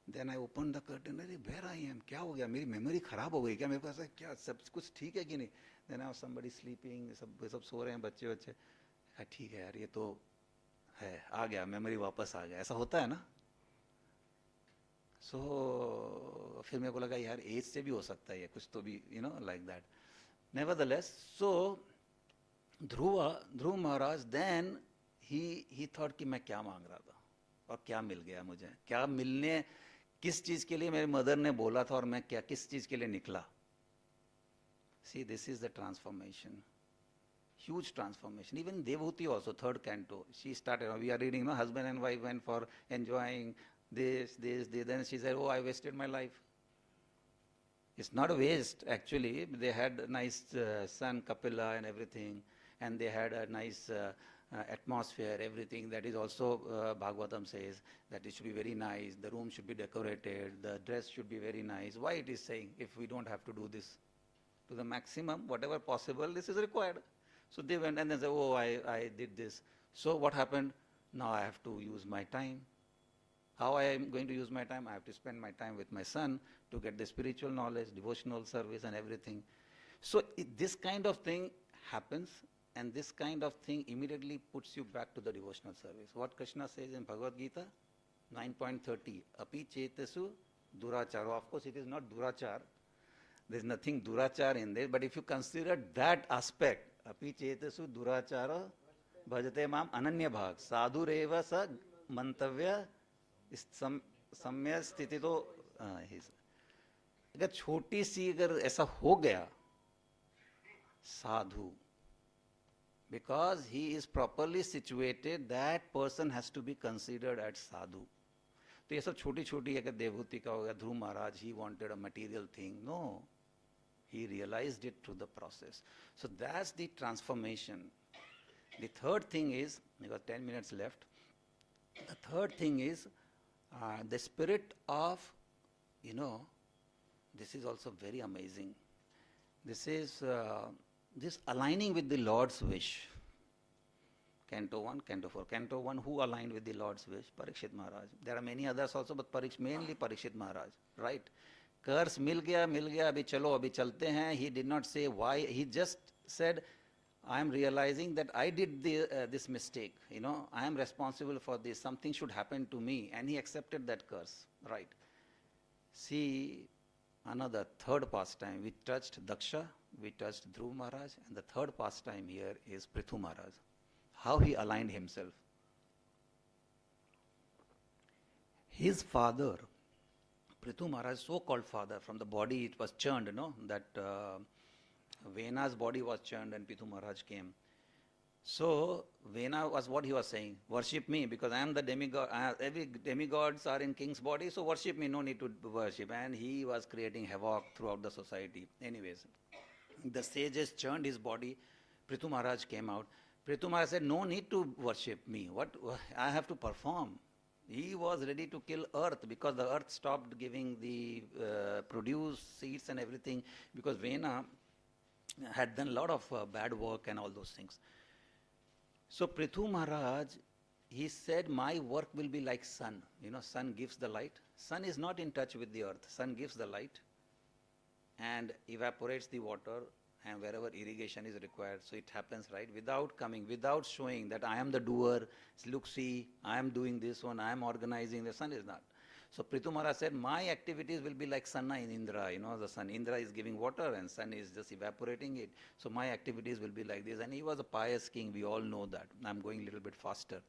Then I opened the curtain, where I am, क्या हो गया, मेरी memory खराब हो गई क्या, मेरे पास क्या सब कुछ ठीक है कि नहीं. Then I was somebody sleeping, सब सो रहे हैं बच्चे, ठीक है यार, ये तो है, आ गया, मेमोरी वापस आ गया. ऐसा होता है ना. So फिर मेरे को लगा यार एज से भी हो सकता है ये कुछ तो भी, like that. Nevertheless, so Dhruva Maharaj, then he thought कि मैं क्या मांग रहा था और क्या मिल गया मुझे, क्या मिलने, किस चीज के लिए मेरी मदर ने बोला था और मैं किस चीज के लिए निकला. See, this is the transformation, huge transformation. Even Devhuti also, 3rd canto, she started, we are reading, husband and wife went for enjoying this, then she said, oh, I wasted my life. It's not a waste, actually. They had a nice son, Kapila and everything, and they had a nice atmosphere, everything. That is also, Bhagavatam says, that it should be very nice, the room should be decorated, the dress should be very nice. Why it is saying, if we don't have to do this? To the maximum, whatever possible, this is required. So they went and they said, oh, I did this. So what happened? Now I have to use my time. How I am going to use my time? I have to spend my time with my son to get the spiritual knowledge, devotional service and everything. So this kind of thing happens, and this kind of thing immediately puts you back to the devotional service. What Krishna says in Bhagavad Gita, 9.30, api chetesu duracharo. Of course, it is not durachar. There is nothing durachar in there, but if you consider that aspect, api chetesu durachara bhajate mam ananya bhag sadhu reva sa mantavya samya sthiti to अगर छोटी सी अगर ऐसा हो गया sadhu, because he is properly situated, that person has to be considered as sadhu. तो ये सब छोटी छोटी अगर देवहूति का हो गया, ध्रुव महाराज, he wanted a material thing. No. He realized it through the process. So that's the transformation. The third thing is, we got 10 minutes left. The third thing is the spirit of this is also very amazing. This is this aligning with the Lord's wish. Canto 1, Canto 4. Canto 1, who aligned with the Lord's wish? Parikshit Maharaj. There are many others also, but mainly Parikshit Maharaj, right? Curse mil gaya, abhi chalo, abhi chalte hain. He did not say why. He just said, I am realizing that I did this mistake. I am responsible for this. Something should happen to me. And he accepted that curse, right? See, another third pastime. We touched Daksha, we touched Dhruv Maharaj, and the third pastime here is Prithu Maharaj. How he aligned himself. His father, Prithu Maharaj, so-called father, from the body it was churned, that Vena's body was churned and Prithu Maharaj came. So, Vena was what he was saying, worship me because I am the demigod, every demigods are in king's body, so worship me, no need to worship. And he was creating havoc throughout the society. Anyways, the sages churned his body, Prithu Maharaj came out. Prithu Maharaj said, no need to worship me, what I have to perform. He was ready to kill earth because the earth stopped giving the produce, seeds and everything because Vena had done a lot of bad work and all those things. So Prithu Maharaj, he said, my work will be like sun. Sun gives the light. Sun is not in touch with the earth. Sun gives the light and evaporates the water and wherever irrigation is required. So it happens, right? Without showing that I am the doer. Look, see, I am doing this one, I am organizing. The sun is not. So Prithu Maharaj said, my activities will be like Sanna in Indra. The sun, Indra is giving water and sun is just evaporating it. So my activities will be like this. And he was a pious king, we all know that. I'm going a little bit faster.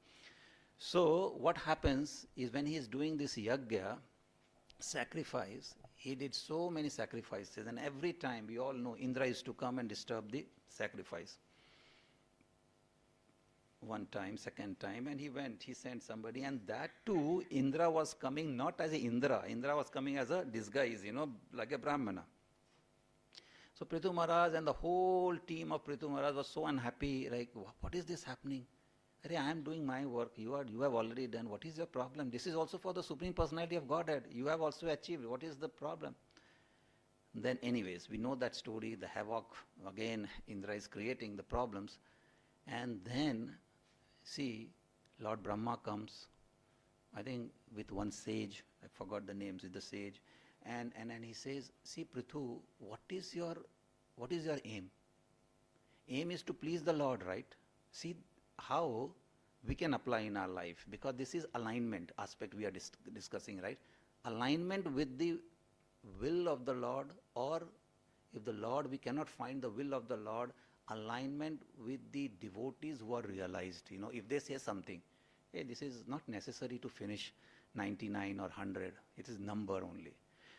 So what happens is when he is doing this yajna, sacrifice, he did so many sacrifices and every time, we all know, Indra used to come and disturb the sacrifice. One time, second time, and he sent somebody, and that too, Indra was coming not as a Indra was coming as a disguise, like a Brahmana. So Prithu Maharaj and the whole team of Prithu Maharaj was so unhappy, like, what is this happening? I am doing my work, you have already done, what is your problem? This is also for the Supreme Personality of Godhead, you have also achieved, what is the problem? Then anyways, we know that story, the havoc, again, Indra is creating the problems, and then, see, Lord Brahma comes, I think with one sage, I forgot the names, is the sage, and he says, see Prithu, what is your aim? Aim is to please the Lord, right? See how we can apply in our life, because this is alignment aspect we are discussing, right? Alignment with the will of the Lord, or if the Lord, we cannot find the will of the Lord, alignment with the devotees who are realized. If they say something, hey, this is not necessary to finish 99 or 100, it is number only.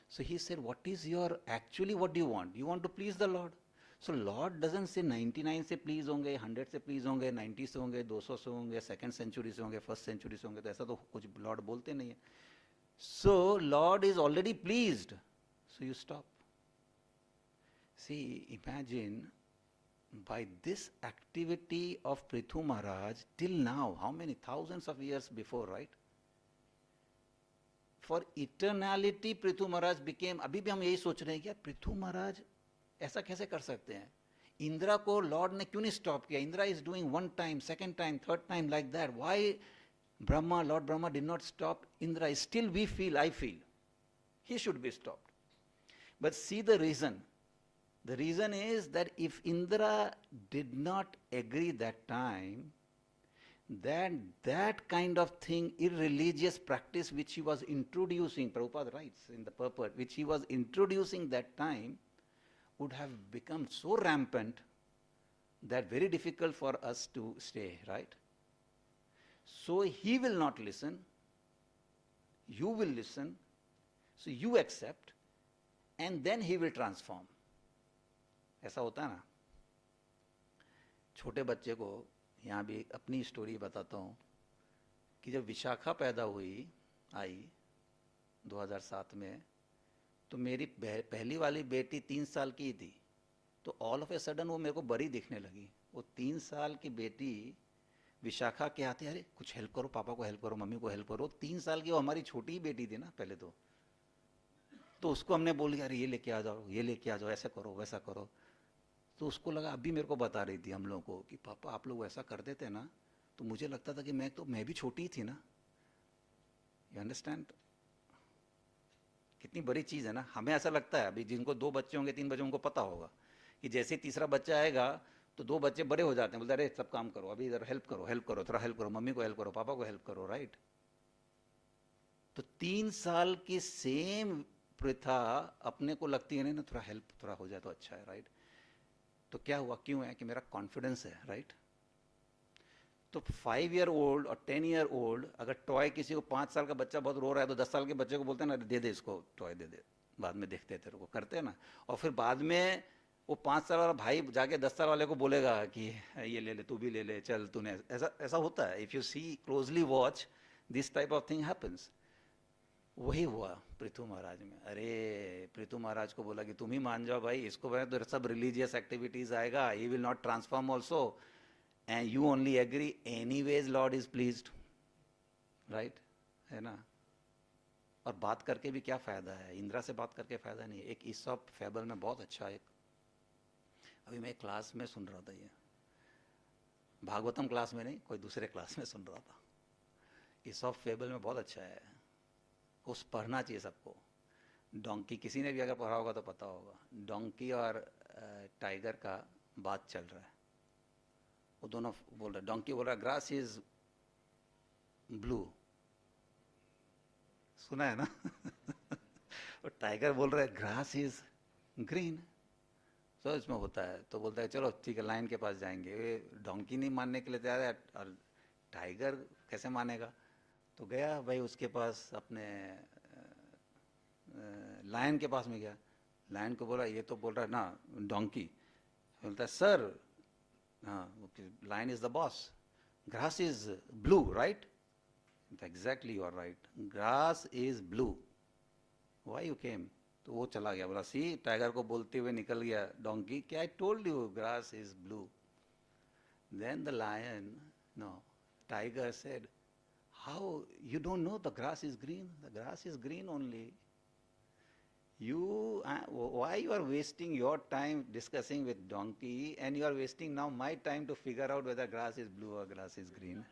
So he said, what do you want? You want to please the Lord. So Lord doesn't say 99 se please honge, 100 se please honge, 90 se honge, 200 se honge, second century se honge, first century se honge, तो ऐसा तो कुछ Lord बोलते नहीं है. So Lord is already pleased. So you stop. See, imagine by this activity of Prithu Maharaj till now, how many thousands of years before, right? For eternality, Prithu Maharaj became, अभी भी हम यही सोच रहे हैं कि Prithu Maharaj ऐसा कैसे कर सकते हैं? इंद्रा को लॉर्ड ने क्यों नहीं स्टॉप किया? Indira is doing one time, second time, third time like that. Why Lord Brahma did not stop Indra? Still we feel, I feel, he should be stopped. But see the reason. The reason is that if Indra did not agree that time, then that kind of thing, irreligious practice which he was introducing, Prabhupada writes in the purport, which he was introducing that time, would have become so rampant that very difficult for us to stay, right? So he will not listen, you will listen, so you accept, and then he will transform. ऐसा होता है ना? छोटे बच्चे को यहाँ भी अपनी स्टोरी बताता हूँ कि जब विशाखा पैदा आई 2007 में, तो मेरी पहली वाली बेटी 3 साल की थी, तो ऑल ऑफ ए सडन वो मेरे को बड़ी दिखने लगी. वो 3 साल की बेटी विशाखा के आते, अरे कुछ हेल्प करो, पापा को हेल्प करो, मम्मी को हेल्प करो. 3 साल की वो हमारी छोटी ही बेटी थी ना पहले तो. तो उसको हमने बोल दिया, अरे ये लेके आ जाओ, ये लेके आ जाओ, ऐसा करो वैसा करो। तो उसको लगा, अभी मेरे को बता रही थी हम लोगों को कि पापा आप लोग वैसा करते थे ना, तो मुझे लगता था कि मैं भी छोटी ही थी ना। यू अंडरस्टैंड कितनी बड़ी चीज़ है ना। हमें ऐसा लगता है, अभी जिनको 2 बच्चे होंगे 3 बच्चे, उनको पता होगा कि जैसे ही तीसरा बच्चा आएगा तो 2 बच्चे बड़े हो जाते हैं, बोलते अरे सब काम करो, अभी इधर हेल्प करो, थोड़ा हेल्प करो, मम्मी को हेल्प करो, पापा को हेल्प करो, राइट। तो 3 साल की सेम प्रथा अपने को लगती है ना, थोड़ा हेल्प थोड़ा हो जाए तो अच्छा है, राइट। तो क्या हुआ, क्यों है कि मेरा कॉन्फिडेंस है, राइट। तो 5 ईयर ओल्ड और 10 ईयर ओल्ड अगर टॉय किसी को, 5 साल का बच्चा बहुत रो रहा है तो 10 साल के बच्चे को बोलते हैं ना, दे दे इसको टॉय, दे दे, बाद में देखते हैं तेरे को, करते हैं ना। और फिर बाद में वो 5 साल वाला भाई जाके 10 साल वाले को बोलेगा कि ये ले ले, तू भी ले ले, चल तूने, ऐसा ऐसा होता है। If you see closely watch, this type of thing happens. वही हुआ पृथु महाराज में। अरे पृथु महाराज को बोला कि तुम ही मान जाओ भाई, इसको बोला तो सब रिलीजियस एक्टिविटीज आएगा, he will not transform also, and you only agree, anyways lord is pleased, right, है ना। और बात करके भी क्या फायदा है, इंदिरा से बात करके फायदा नहीं है। एक ईसॉप फेबल में बहुत अच्छा, एक अभी मैं क्लास में सुन रहा था, ये भागवतम क्लास में नहीं, कोई दूसरे क्लास में सुन रहा था। ईसॉप फेबल में बहुत अच्छा है, उस पढ़ना चाहिए सबको। डोंकी, किसी ने भी अगर पढ़ा होगा तो पता होगा, डोंकी और टाइगर का बात चल रहा है। वो दोनों बोल रहे, डोंकी बोल रहा है ग्रास इज ब्लू, सुना है ना और टाइगर बोल रहा है ग्रास इज ग्रीन। तो इसमें होता है, तो बोलता है चलो ठीक है, लाइन के पास जाएंगे। डोंकी नहीं मानने के लिए तैयार है, और टाइगर कैसे मानेगा। तो गया भाई उसके पास, अपने लायन के पास में गया। लायन को बोला, ये तो बोल रहा है ना डोंकी, बोलता है सर, हाँ lion is the boss, grass is blue right, exactly you are right, grass is blue, why you came. तो वो चला गया, बोला सी, टाइगर को बोलते हुए निकल गया डोंकी कि I told you grass is blue. Then the lion, no, tiger said, how you don't know the grass is green, the grass is green only. You why you are wasting your time discussing with donkey, and you are wasting now my time to figure out whether grass is blue or grass is green,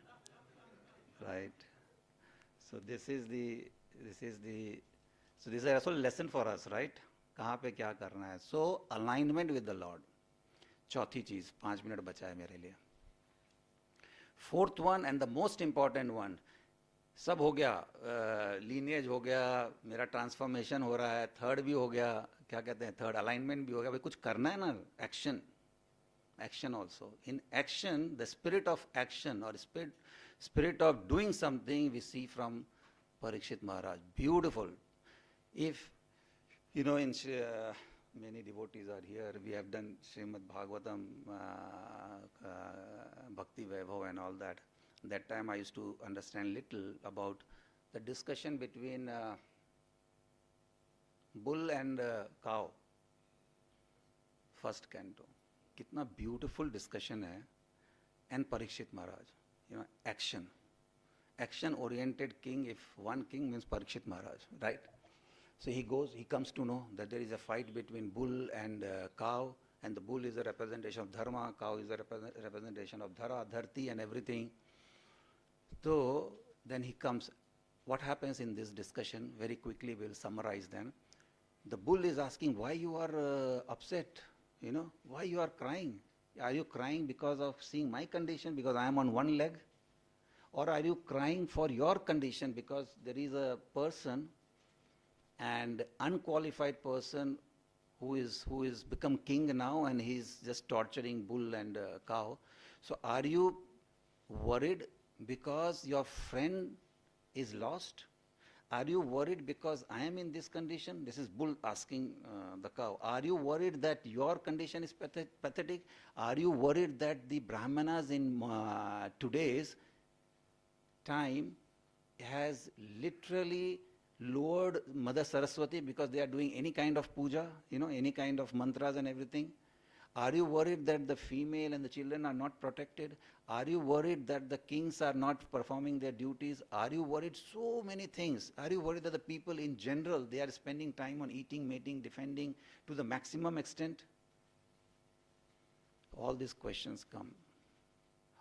right. So this is also a lesson for us, right, कहाँ पे क्या करना है। So alignment with the Lord, चौथी चीज, 5 minute बचा है मेरे लिए। Fourth one and the most important one, सब हो गया, लीनियज हो गया, मेरा ट्रांसफॉर्मेशन हो रहा है, थर्ड भी हो गया, क्या कहते हैं, थर्ड अलाइनमेंट भी हो गया। भाई कुछ करना है ना, action, action also. In action, the spirit of action और spirit of doing something we see from Parikshit Maharaj, beautiful. If you know, in many devotees are here, we have done Srimad Bhagavatam, Bhakti Vaibhav and all that. That time I used to understand little about the discussion between bull and cow, first canto. Kitna beautiful discussion hai. And Parikshit Maharaj, you know, action. Action-oriented king, if one king means Parikshit Maharaj, right? So he comes to know that there is a fight between bull and cow, and the bull is a representation of dharma, cow is a representation of dhara, dharti and everything. So then he comes, what happens in this discussion, very quickly we'll summarize them. The bull is asking, why you are upset, you know, why you are crying? Are you crying because of seeing my condition, because I am on one leg? Or are you crying for your condition because there is a person, and unqualified person who is become king now, and he is just torturing bull and cow. So are you worried because your friend is lost? Are you worried because I am in this condition? This is bull asking the cow. Are you worried that your condition is pathetic? Are you worried that the brahmanas in today's time has literally lowered Mother Saraswati because they are doing any kind of puja, you know, any kind of mantras and everything? Are you worried that the female and the children are not protected? Are you worried that the kings are not performing their duties? Are you worried so many things? Are you worried that the people in general, they are spending time on eating, mating, defending to the maximum extent? All these questions come.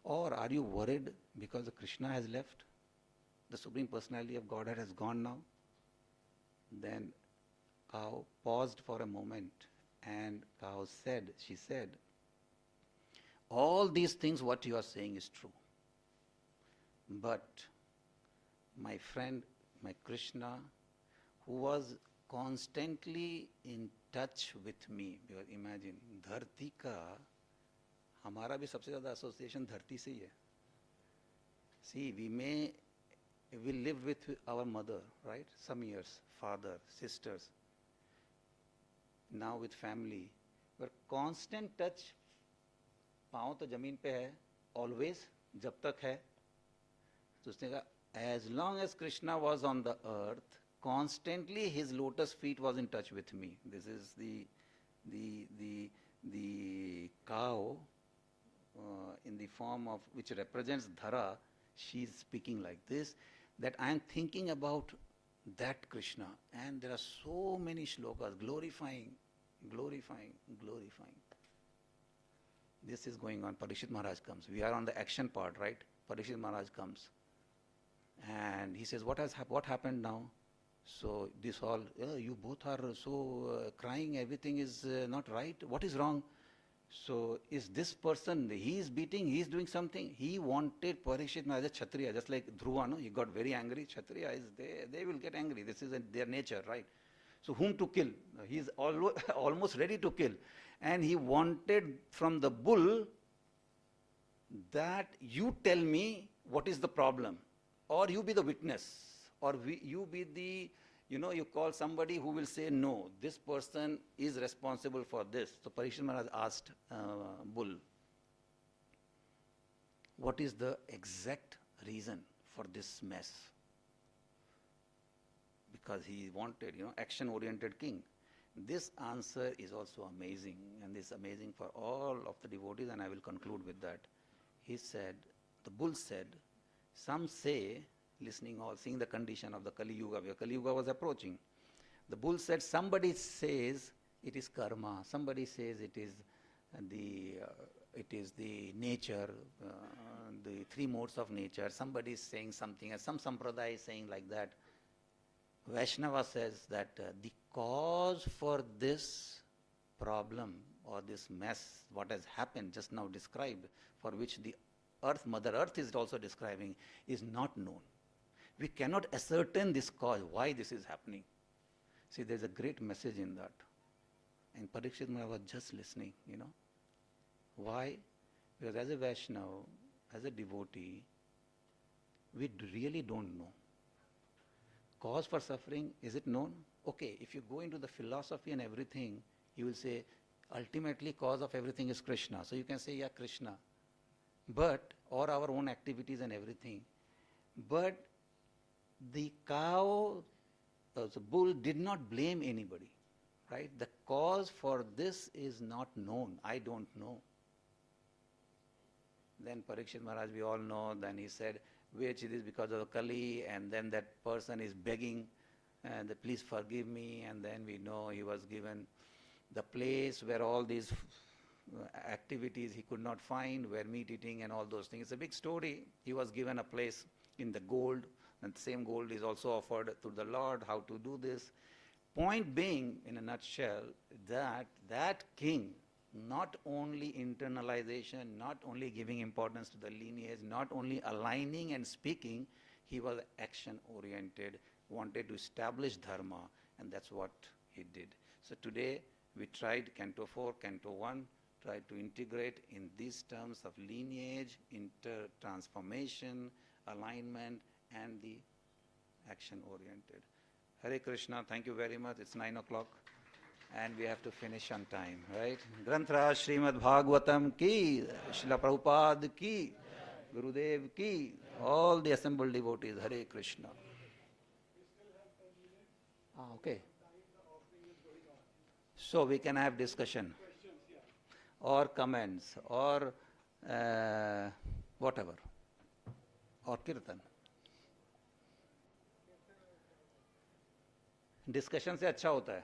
Or are you worried because the Krishna has left? The Supreme Personality of Godhead has gone now? Then cow paused for a moment and cow said, she said, all these things what you are saying is true. But my friend, my Krishna, who was constantly in touch with me, because imagine, dharti ka, हमारा भी सबसे ज़्यादा association धरती से ही है. See, we lived with our mother, right? Some years, father, sisters. Now with family, but constant touch, पाँव तो जमीन पे है, always, जब तक है. तो उसने कहा, as long as Krishna was on the earth, constantly his lotus feet was in touch with me. This is the cow in the form of, which represents Dhara. She is speaking like this, that I am thinking about that Krishna, and there are so many shlokas glorifying. This is going on. Parikshit Maharaj comes. We are on the action part, right? Parikshit Maharaj comes, and he says, what happened now? So this all, you both are so crying, everything is not right. What is wrong? So is this person, he is beating, he is doing something. He wanted Parikshit Maharaj as a Kshatriya, just like Dhruva, no? He got very angry. Kshatriya is, they will get angry. This is their nature, right? So whom to kill? He is almost ready to kill. And he wanted from the bull that you tell me what is the problem, or you be the witness, or you be the, you call somebody who will say, no, this person is responsible for this. So Parikshit Maharaj asked bull, what is the exact reason for this mess? Because he wanted, action-oriented king. This answer is also amazing, and is amazing for all of the devotees, and I will conclude with that. He said, the bull said, some say, seeing the condition of the Kali Yuga, where Kali Yuga was approaching, the bull said, somebody says it is karma, somebody says it is the nature, the three modes of nature, somebody is saying something, and some sampradaya is saying like that. Vaishnava says that the cause for this problem or this mess, what has happened just now described, for which the earth, Mother Earth is also describing, is not known. We cannot ascertain this cause, why this is happening. See, there's a great message in that. And Parikshit Maharaj was just listening, Why? Because as a Vaishnava, as a devotee, we really don't know. Cause for suffering, is it known? Okay, if you go into the philosophy and everything, you will say, ultimately cause of everything is Krishna. So you can say, yeah, Krishna. But, or our own activities and everything. But the cow, the bull did not blame anybody, right? The cause for this is not known. I don't know. Then Parikshit Maharaj, we all know, then he said, which it is because of Kali, and then that person is begging, and please forgive me, and then we know he was given the place where all these activities he could not find, where meat eating and all those things. It's a big story. He was given a place in the gold, and the same gold is also offered to the Lord, how to do this. Point being, in a nutshell, that king, not only internalization, not only giving importance to the lineage, not only aligning and speaking, he was action-oriented, wanted to establish dharma, and that's what he did. So today, we tried Canto 4, Canto 1, tried to integrate in these terms of lineage, transformation, alignment, and the action-oriented. Hare Krishna, thank you very much. It's 9 o'clock. And we have to finish on time, right? Granthra Srimad Bhagavatam ki, Srila Prabhupada ki, Gurudev ki, all the assembled devotees, Hare Krishna. Okay. So we can have discussion. or comments or whatever, or kirtan. Discussion से अच्छा होता है.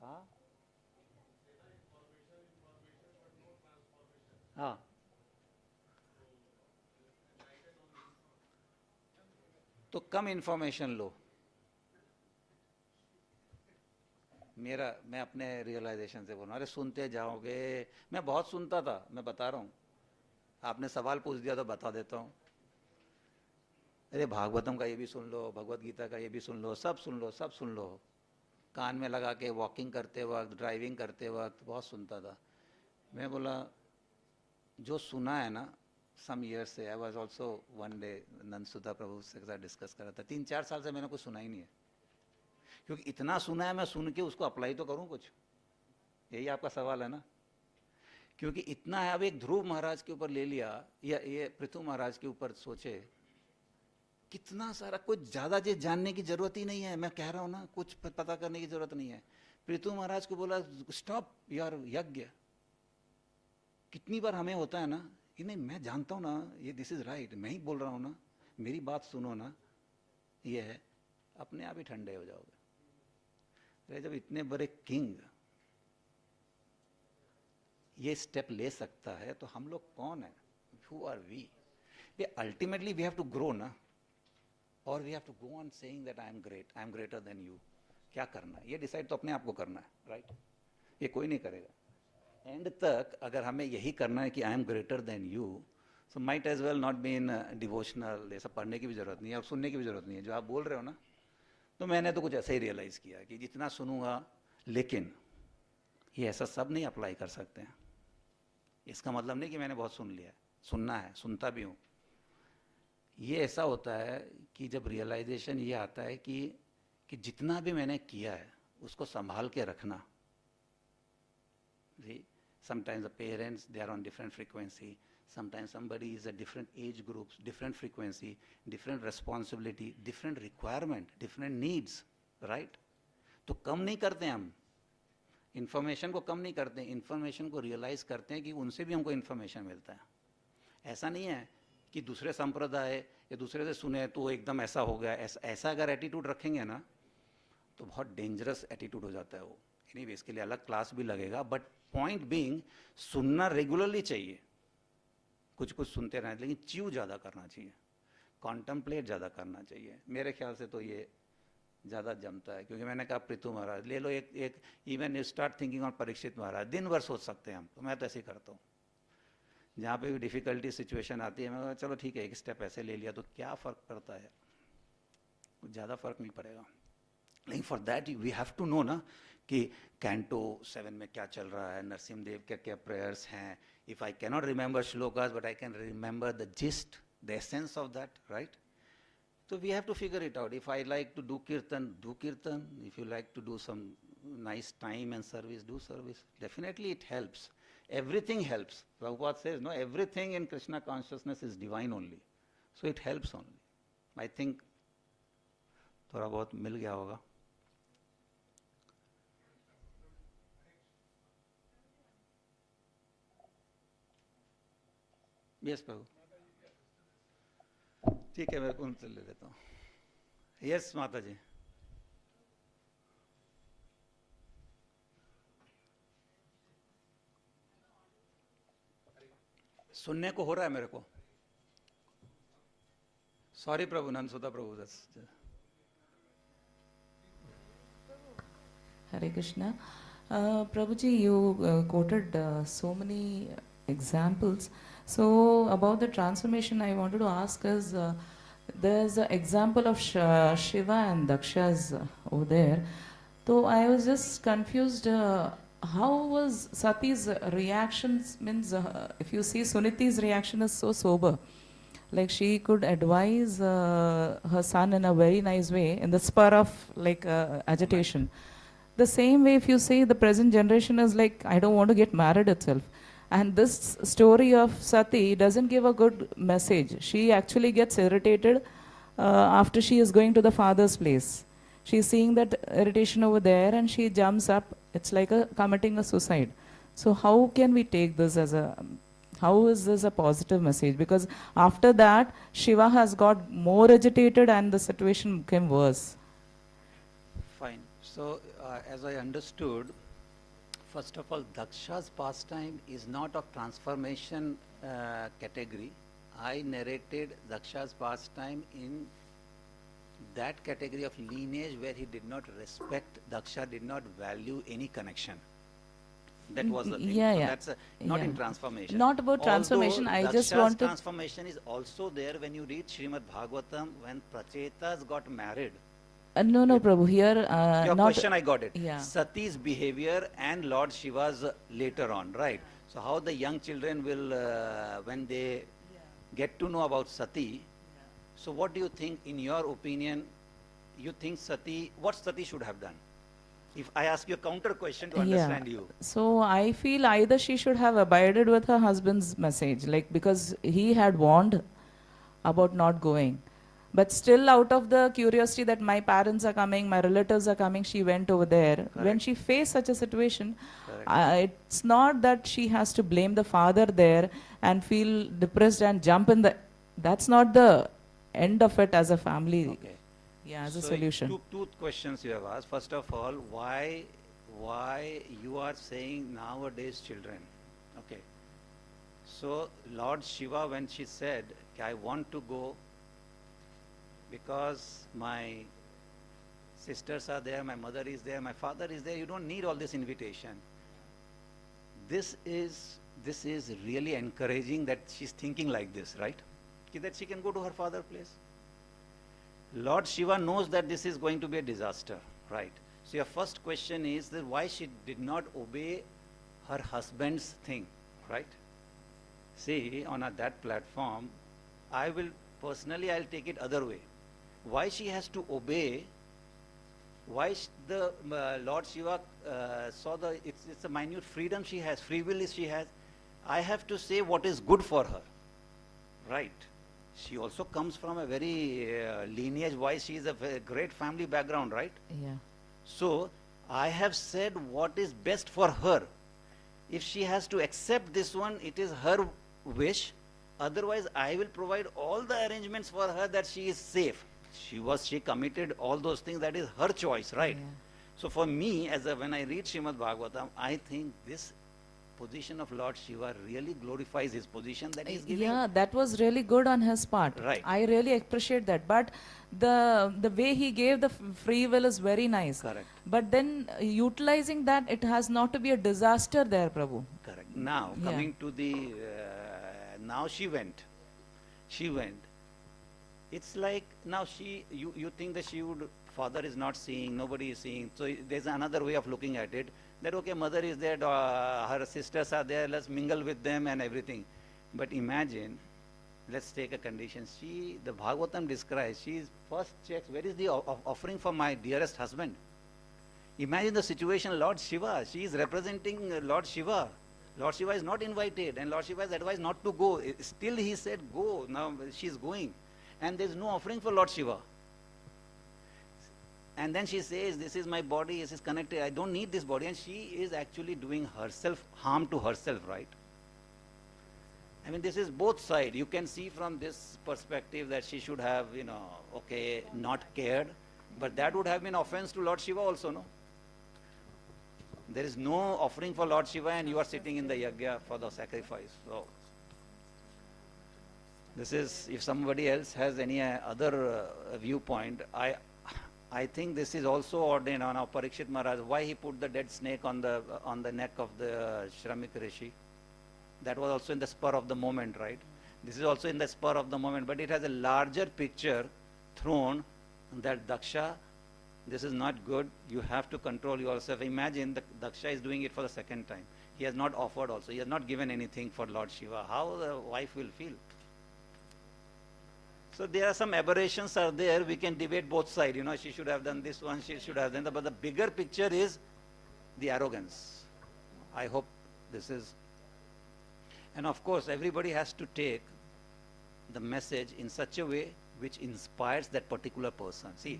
हाँ हाँ, तो कम information लो. मैं अपने realisation से बोल रहा हूँ. अरे सुनते जाओगे, मैं बहुत सुनता था, मैं बता रहा हूँ. आपने सवाल पूछ दिया तो बता देता हूँ. अरे भागवतम का ये भी सुन लो, भगवद गीता का ये भी सुन लो, सब सुन लो, सब सुन लो. कान में लगा के वॉकिंग करते वक्त, ड्राइविंग करते वक्त बहुत सुनता था. मैं बोला जो सुना है ना, सम ईयर्स से, I was also one day Nandasudha Prabhu से साथ डिस्कस कर रहा था. 3-4 साल से मैंने कुछ सुना ही नहीं है. क्योंकि इतना सुना है, मैं सुन के उसको अप्लाई तो करूँ कुछ. यही आपका सवाल है ना. क्योंकि इतना है. अब एक ध्रुव महाराज के ऊपर ले लिया, या ये पृथु महाराज के ऊपर सोचे, कितना सारा. कुछ ज़्यादा चीज जानने की जरूरत ही नहीं है. मैं कह रहा हूँ ना, कुछ पता करने की जरूरत नहीं है. पृथु महाराज को बोला स्टॉप योर यज्ञ. कितनी बार हमें होता है ना कि नहीं, मैं जानता हूँ ना ये दिस इज राइट, मैं ही बोल रहा हूँ ना, मेरी बात सुनो ना. ये है, अपने आप ही ठंडे हो जाओगे. अरे जब इतने बड़े किंग ये स्टेप ले सकता है, तो हम लोग कौन है? Who are we? Ultimately we have to grow ना, और we have to go on saying that I am great, I am greater than you. क्या करना है ये डिसाइड तो अपने आप को करना है, राइट? ये कोई नहीं करेगा. एंड तक अगर हमें यही करना है कि I am greater than you, so might as well not be in devotional. ये सब पढ़ने की भी जरूरत नहीं है और सुनने की भी जरूरत नहीं है. जो आप बोल रहे हो ना, तो मैंने तो कुछ ऐसा ही रियलाइज किया कि जितना सुनूंगा, लेकिन ये ऐसा सब नहीं अप्लाई कर सकते हैं. इसका मतलब नहीं कि मैंने बहुत सुन लिया. सुनना है, सुनता भी हूँ. ये ऐसा होता है कि जब रियलाइजेशन ये आता है कि जितना भी मैंने किया है उसको संभाल के रखना. See, sometimes the parents, they are on different frequency. Sometimes somebody is at different age groups, different frequency, different responsibility, different requirement, different needs, right? तो कम नहीं करते हैं हम. इन्फॉर्मेशन को कम नहीं करते हैं, इन्फॉर्मेशन को रियलाइज करते हैं कि उनसे भी हमको इन्फॉर्मेशन मिलता है. ऐसा नहीं है कि दूसरे संप्रदाय या दूसरे से सुने तो एकदम ऐसा हो गया. ऐसा अगर एटीट्यूड रखेंगे ना, तो बहुत डेंजरस एटीट्यूड हो जाता है वो. एनीवे, इसके लिए अलग क्लास भी लगेगा. बट पॉइंट बीइंग, सुनना रेगुलरली चाहिए. कुछ कुछ सुनते रहना, लेकिन च्यू ज़्यादा करना चाहिए, कॉन्टम्पलेट ज़्यादा करना चाहिए. मेरे ख्याल से तो ये ज़्यादा जमता है. क्योंकि मैंने कहा पृथु महाराज ले लो, एक even you start thinking on Parikshit Maharaj, दिन भर सोच सकते हैं हम. तो मैं तो ऐसे ही करता हूँ. जहाँ पे भी डिफ़िकल्टी सिचुएशन आती है, मैं चलो ठीक है, एक स्टेप ऐसे ले लिया तो क्या फ़र्क पड़ता है? कुछ ज़्यादा फ़र्क नहीं पड़ेगा. लेकिन for that we have to know ना कि कैंटो 7 में क्या चल रहा है, नरसिम्ह देव के क्या प्रेयर्स हैं. If I cannot remember shlokas, but I can remember the gist, the essence of that, right? So we have to figure it out. If I like to do kirtan, do kirtan. If you like to do some nice time and service, do service. Definitely it helps. Everything helps. Prabhupada says, no, everything in Krishna consciousness is divine only. So it helps only. I think थोड़ा बहुत मिल गया होगा. Yes, Prabhu. ठीक है, मैं उनसे ले लेता हूँ. यस माता जी. सुनने को हो रहा है मेरे को. Sorry Prabhu, नंदसुधा Prabhu. Hare Krishna. Prabhuji, you quoted so many examples. So about the transformation, I wanted to ask us, there's an example of Shiva and Daksha's over there. So I was just confused, how was Sati's reactions, means if you see Suniti's reaction is so sober. Like she could advise her son in a very nice way in the spur of like agitation. The same way if you say the present generation is like, I don't want to get married itself. And this story of Sati doesn't give a good message. She actually gets irritated after she is going to the father's place. She's seeing that irritation over there and she jumps up. It's like committing a suicide. So how can we take this as how is this a positive message? Because after that, Shiva has got more agitated and the situation became worse. Fine. So, as I understood, first of all, Daksha's pastime is not of transformation category. I narrated Daksha's pastime in that category of lineage where he did not respect, Daksha did not value any connection. That was the thing. Yeah, so yeah. that's not in transformation. Not about transformation. Although I just Daksha's want to. transformation is also there when you read Srimad Bhagavatam when Prachetas got married. No, no, Prabhu. Here, Your not. question, I got it. Yeah. Sati's behavior and Lord Shiva's later on, right? So how the young children will, when they get to know about Sati, so what do you think, in your opinion, you think Sati, what Sati should have done? If I ask you a counter question to understand you. So I feel either she should have abided with her husband's message, like because he had warned about not going. But still, out of the curiosity that my parents are coming, my relatives are coming, she went over there. Correct. When she faced such a situation, Correct. it's not that she has to blame the father there and feel depressed and jump in the. That's not the end of it as a family. Okay. Yeah, as a So solution. two questions you have asked. First of all, why you are saying nowadays children? Okay. So Lord Shiva, when she said, I want to go because my sisters are there, my mother is there, my father is there, you don't need all this invitation. This is really encouraging that she's thinking like this, right? That she can go to her father's place. Lord Shiva knows that this is going to be a disaster, right? So your first question is that why she did not obey her husband's thing, right? See, on that platform, I'll take it other way. Why she has to obey? Why the Lord Shiva saw it's a minute freedom she has, free will she has. I have to say what is good for her, right? She also comes from a very lineage-wise, she is a great family background, right? Yeah. So, I have said what is best for her. If she has to accept this one, it is her wish. Otherwise, I will provide all the arrangements for her that she is safe. She committed all those things, that is her choice, right? Yeah. So, for me, when I read Srimad Bhagavatam, I think this position of Lord Shiva really glorifies his position that he is giving. Yeah, that was really good on his part. Right. I really appreciate that. But the way he gave the free will is very nice. Correct. But then utilizing that, it has not to be a disaster there, Prabhu. Correct. Now, coming to the, now she went. It's like, now you think that father is not seeing, nobody is seeing. So there's another way of looking at it. That okay, mother is there, her sisters are there, let's mingle with them and everything. But imagine, let's take a condition. The Bhagavatam describes, she first checks, where is the offering for my dearest husband? Imagine the situation, Lord Shiva, she is representing Lord Shiva. Lord Shiva is not invited and Lord Shiva is advised not to go. Still he said go, now she is going. And there is no offering for Lord Shiva. And then she says, this is my body, this is connected, I don't need this body. And she is actually doing harm to herself, right? I mean, this is both sides. You can see from this perspective that she should have, not cared. But that would have been offense to Lord Shiva also, no? There is no offering for Lord Shiva and you are sitting in the yajna for the sacrifice. So, this is, if somebody else has any other viewpoint, I think this is also ordained on our Parikshit Maharaj. Why he put the dead snake on the neck of the Shramik Rishi? That was also in the spur of the moment, right? This is also in the spur of the moment, but it has a larger picture thrown that Daksha, this is not good. You have to control yourself. Imagine Daksha is doing it for the second time. He has not offered also. He has not given anything for Lord Shiva. How the wife will feel? So there are some aberrations are there. We can debate both sides. She should have done this one, she should have done that. But the bigger picture is the arrogance. I hope this is. And of course, everybody has to take the message in such a way which inspires that particular person. See,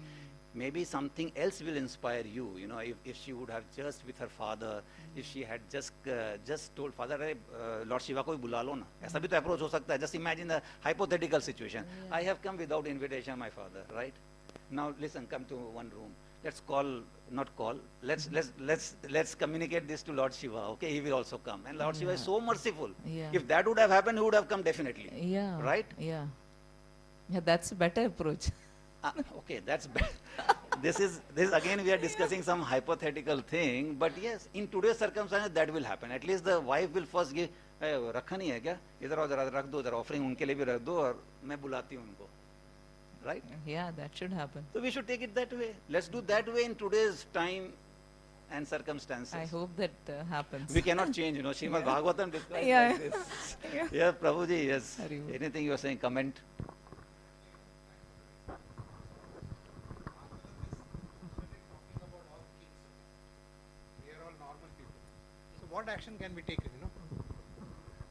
maybe something else will inspire you. You know, if she would have just with her father, if she had just told father, "Hey, Lord Shiva को भी बुला लो ना." ऐसा भी तो approach हो सकता है. Just imagine the hypothetical situation. Yeah. I have come without invitation, my father, right? Now listen, come to one room. Let's call, not call. Let's communicate this to Lord Shiva. Okay, he will also come, and Lord Shiva is so merciful. Yeah. If that would have happened, he would have come definitely. Yeah. Right? Yeah. Yeah, that's a better approach. Okay, that's bad. This is again we are discussing some hypothetical thing, but yes, in today's circumstances that will happen. At least the wife will first give, रखा नहीं है क्या? इधर और जरा रख दो, जरा offering उनके लिए भी रख दो और मैं बुलाती हूँ उनको. Right? Yeah, that should happen. So we should take it that way. Let's do that way in today's time and circumstances. I hope that happens. We cannot change, you know. Srimad Bhagavatam describes Yeah. like this. Yeah, Prabhuji, yes. Hari Bol. Anything you are saying, comment? We are all normal people. So what action can be taken, you know?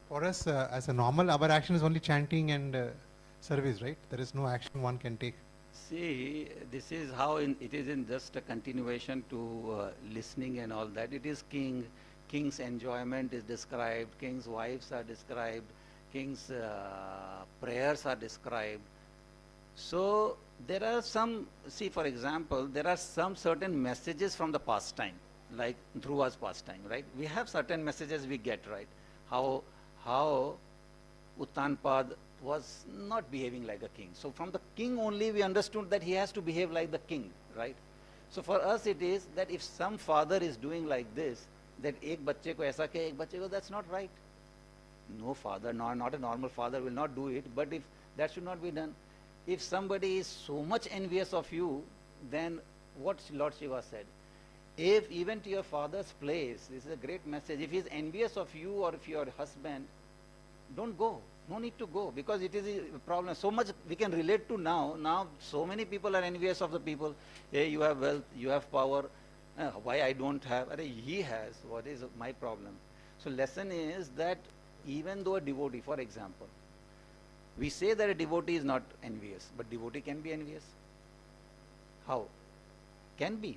For us, as a normal, our action is only chanting and service, right? There is no action one can take. See, this is how it is in just a continuation to listening and all that. It is king's enjoyment is described, king's wives are described, king's prayers are described. So there are some, see for example, there are some certain messages from the past time, like Dhruva's past time, right? We have certain messages we get, right? How Uttanpad was not behaving like a king. So from the king only we understood that he has to behave like the king, right? So for us it is that if some father is doing like this, that एक बच्चे को ऐसा कहे, एक बच्चे को, that's not right. No father, not a normal father will not do it, but if that should not be done. If somebody is so much envious of you, then what Lord Shiva said, if even to your father's place, this is a great message, if he is envious of you or if your husband, don't go. No need to go, because it is a problem. So much we can relate to now. Now so many people are envious of the people. Hey, you have wealth, you have power. Why I don't have? He has. What is my problem? So lesson is that even though a devotee, for example, we say that a devotee is not envious, but devotee can be envious. How? Can be.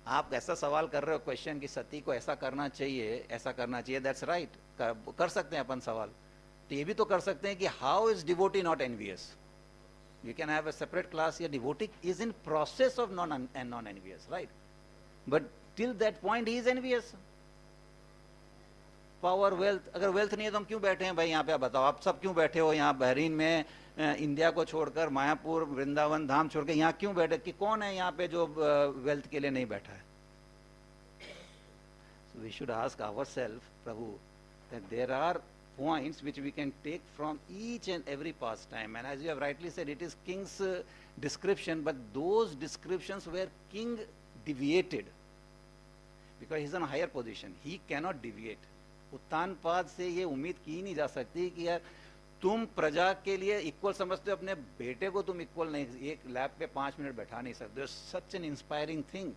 आप ऐसा सवाल कर रहे हो question कि सती को ऐसा करना चाहिए, that's right. कर सकते हैं अपन सवाल. तो ये भी तो कर सकते हैं कि how is devotee not envious? You can have a separate class here. Devotee is in process of non-envious, right? But till that point he is envious. Power, wealth. अगर wealth नहीं है तो हम क्यों बैठे हैं भाई यहाँ पे? आप बताओ, आप सब क्यों बैठे हो यहाँ बहरीन में, इंडिया को छोड़कर, मायापुर, वृंदावन धाम छोड़कर यहाँ क्यों बैठे? कि कौन है यहाँ पे जो wealth के लिए नहीं बैठा है? So we should ask ourselves, Prabhu, that there are points which we can take from each and every pastime, and as you have rightly said, it is king's description, but those descriptions where king deviated, because he is in a higher position, he cannot deviate. Uttanpad से ये उम्मीद की नहीं जा सकती कि यार तुम प्रजा के लिए इक्वल समझते हो, अपने बेटे को तुम इक्वल नहीं, एक लैब पे 5 मिनट बैठा नहीं सकते हो. Such an inspiring thing.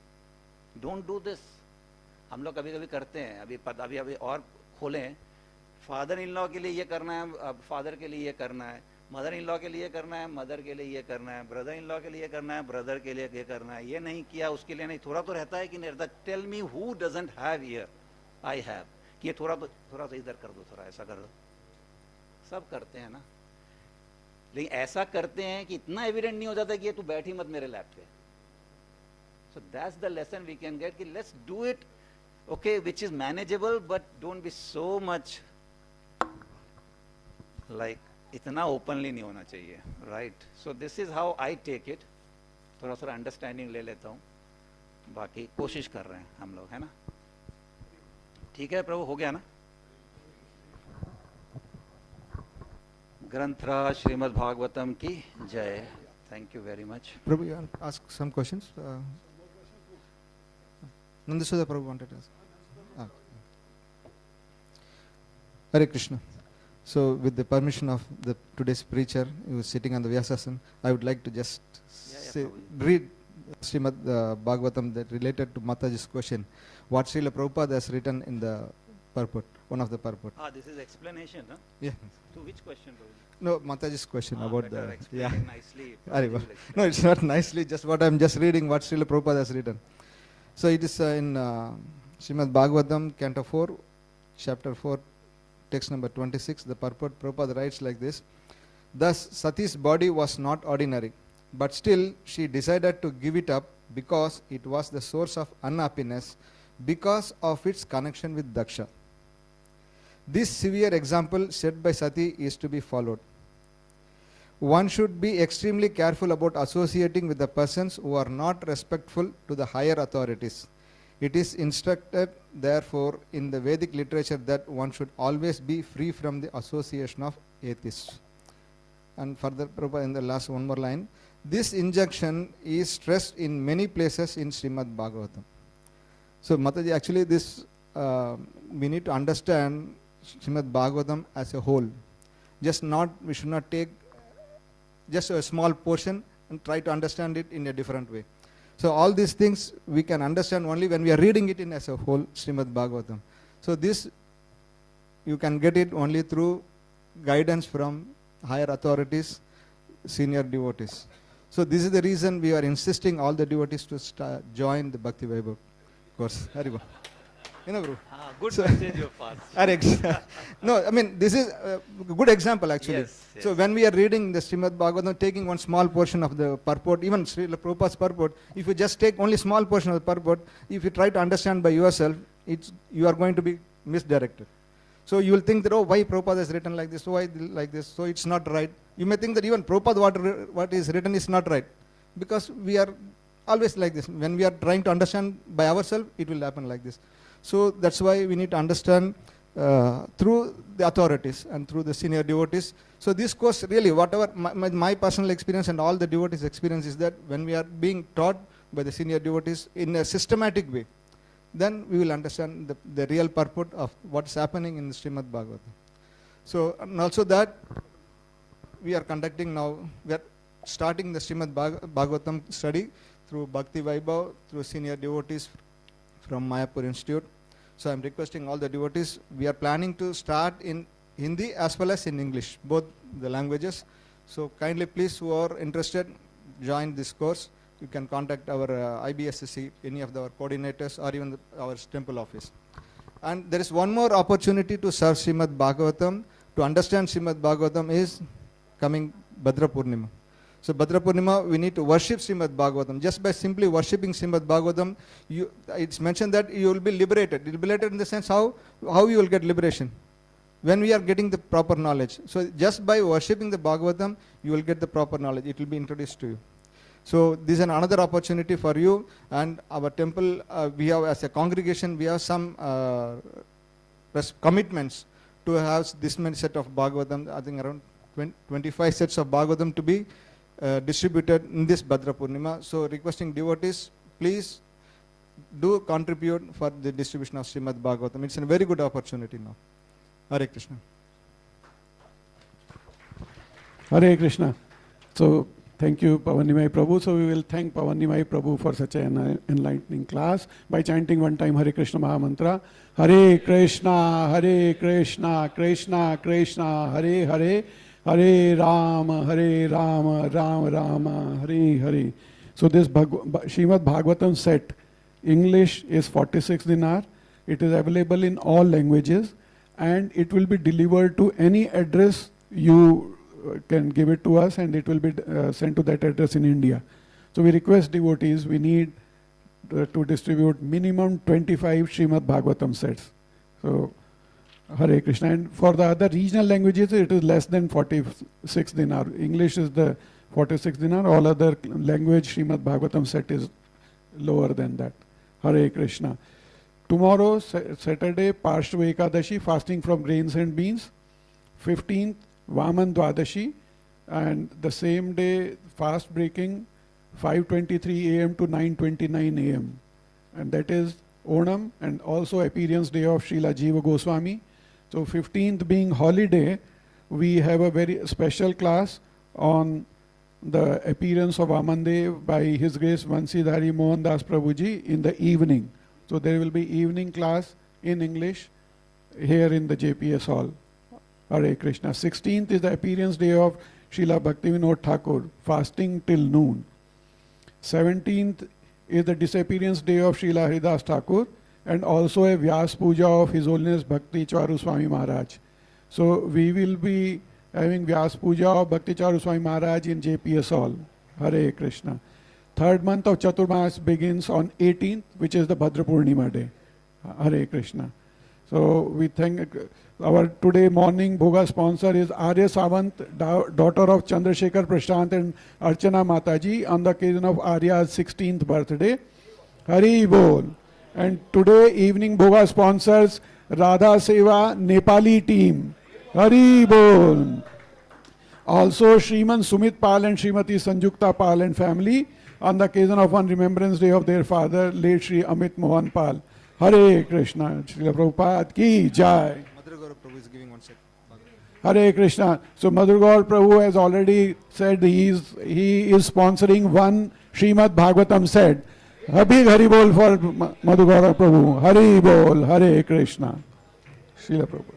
Don't do this. हम लोग कभी कभी करते हैं. अभी और खोलें, फादर इन लॉ के लिए ये करना है, फादर के लिए ये करना है, मदर इन लॉ के लिए करना है, मदर के लिए ये करना है, ब्रदर इन लॉ के लिए करना है, ब्रदर के लिए ये करना है, ये नहीं किया उसके लिए नहीं. थोड़ा तो रहता है कि नहीं रहता? Tell me who doesn't have here? I have. कि ये थोड़ा सा इधर कर दो, थोड़ा ऐसा कर दो. सब करते हैं ना, लेकिन ऐसा करते हैं कि इतना एविडेंट नहीं हो जाता कि ये तू बैठ ही मत मेरे लैब पे. So that's the lesson we can get कि let's do it, okay, which is manageable, but don't be so much like, इतना ओपनली नहीं होना चाहिए, right? So this is how I take it. थोड़ा सा अंडरस्टैंडिंग ले लेता हूँ, बाकी कोशिश कर रहे हैं हम लोग, है ना? ठीक है प्रभु, हो गया ना? ग्रंथराज श्रीमद् भागवतम की जय. Thank you very much. Prabhu, you want to ask some questions? Nandasuda Prabhu wanted to ask. Hare Krishna. So with the permission of today's preacher who is sitting on the Vyasasana, I would like to just read Srimad Bhagavatam that related to Mataji's question. What Srila Prabhupada has written in the purport, one of the purport. This is explanation, huh? Yeah. To which question, Prabhuji? No, Mataji's question about better the... explain Yeah. nicely. Hare Prabhuji Krishna. will explain. No, it's not nicely, just what I'm just reading, what Srila Prabhupada has written. So it is in Srimad Bhagavatam, Canto 4, Chapter 4, text number 26, the purport. Prabhupada writes like this: Thus, Sati's body was not ordinary, but still she decided to give it up because it was the source of unhappiness because of its connection with Daksha. This severe example set by Sati is to be followed. One should be extremely careful about associating with the persons who are not respectful to the higher authorities. It is instructed, therefore, in the Vedic literature that one should always be free from the association of atheists. And further, Prabhupada in the last one more line, this injunction is stressed in many places in Srimad Bhagavatam. So, Mataji, actually this, we need to understand Srimad Bhagavatam as a whole. We should not take just a small portion and try to understand it in a different way. So all these things we can understand only when we are reading it in as a whole, Srimad Bhagavatam. So this, you can get it only through guidance from higher authorities, senior devotees. So this is the reason we are insisting all the devotees to join the Bhakti Vaibhav course. Haribo. You know, bro. Good message you passed. No, I mean, this is a good example actually. Yes, yes. So when we are reading the Srimad Bhagavatam, taking one small portion of the purport, even Srila Prabhupada's purport, if you just take only small portion of the purport, if you try to understand by yourself, you are going to be misdirected. So you will think that, oh, why Prabhupada has written like this, why like this, so it's not right. You may think that even Prabhupada, what is written is not right, because we are always like this. When we are trying to understand by ourselves, it will happen like this. So that's why we need to understand through the authorities and through the senior devotees. So this course really, whatever my personal experience and all the devotees' experience is that when we are being taught by the senior devotees in a systematic way, then we will understand the real purport of what's happening in the Srimad Bhagavatam. So, and also that we are conducting now, we are starting the Srimad Bhagavatam study through Bhakti Vaibhav, through senior devotees from Mayapur Institute. So I am requesting all the devotees, we are planning to start in Hindi as well as in English, both the languages. So kindly please, who are interested, join this course. You can contact our IBSC, any of our coordinators, or even our temple office. And there is one more opportunity to serve Srimad Bhagavatam, to understand Srimad Bhagavatam is coming Bhadra Purnima. So Bhadra Purnima, we need to worship Srimad Bhagavatam. Just by simply worshipping Srimad Bhagavatam, it's mentioned that you will be liberated. Liberated in the sense how you will get liberation? When we are getting the proper knowledge. So just by worshipping the Bhagavatam, you will get the proper knowledge. It will be introduced to you. So this is another opportunity for you. And our temple, we have as a congregation, we have some commitments to have this many set of Bhagavatam, I think around 25 sets of Bhagavatam to be distributed in this Bhadra Purnima. So requesting devotees, please do contribute for the distribution of Srimad Bhagavatam. It's a very good opportunity now. Hare Krishna. Hare Krishna. So thank you, Pawan Nimai Prabhu. So we will thank Pawan Nimai Prabhu for such an enlightening class by chanting one time Hare Krishna Mahamantra. Hare Krishna, Krishna Krishna, Hare Hare, Hare Rama, Rama Rama, Hare Hare. So this Srimad Bhagavatam set, English is 46 dinar. It is available in all languages and it will be delivered to any address you can give it to us, and it will be sent to that address in India. So we request devotees, we need to distribute minimum 25 Srimad Bhagavatam sets. So Hare Krishna. And for the other regional languages, it is less than 46 dinar. English is the 46 dinar. All other language Srimad Bhagavatam set is lower than that. Hare Krishna. Tomorrow, Saturday, Parshva Ekadashi, fasting from grains and beans. 15th, Vaman Dwadashi. And the same day, fast breaking, 5:23 a.m. to 9:29 a.m. And that is Onam, and also appearance day of Srila Jiva Goswami. So 15th being holiday, we have a very special class on the appearance of Vamandev by His Grace Vansidhari Mohan Das Prabhuji in the evening. So there will be evening class in English here in the JPS hall. Hare Krishna. 16th is the appearance day of Srila Bhaktivinoda Thakur, fasting till noon. 17th is the disappearance day of Srila Haridas Thakur, and also a Vyas Puja of His Holiness Bhakti Charu Swami Maharaj. So we will be having Vyas Puja of Bhakti Charu Swami Maharaj in JPS hall. Hare Krishna. Third month of Chaturmas begins on 18th, which is the Bhadra Purnima day. Hare Krishna. So we thank our today morning Bhoga sponsor is Arya Savant, daughter of Chandrasekhar Prashant and Archana Mataji, on the occasion of Arya's 16th birthday. Hari Bol. And today evening Bhoga sponsors Radha Seva Nepali team. Hari Bol. Also Shriman Sumit Pal and Srimati Sanjukta Pal and family, on the occasion of one remembrance day of their father, late Shri Amit Mohan Pal. Hare Krishna. Srila Prabhupada ki jai. Madhur Gaurav Prabhu is giving 1 second. Hare Krishna. So Madhur Gaurav Prabhu has already said he is sponsoring one Srimad Bhagavatam set. Big Hari Bol for Madhur Gaurav Prabhu. Hari Bol. Hare Krishna. Srila Prabhupada.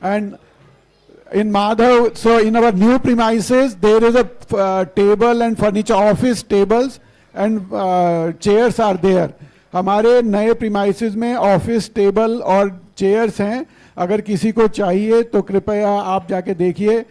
And in Madhav, so in our new premises, there is a table and furniture, office tables and chairs are there. हमारे नए premises में office table और chairs हैं. अगर किसी को चाहिए तो कृपया आप जाके देखिए.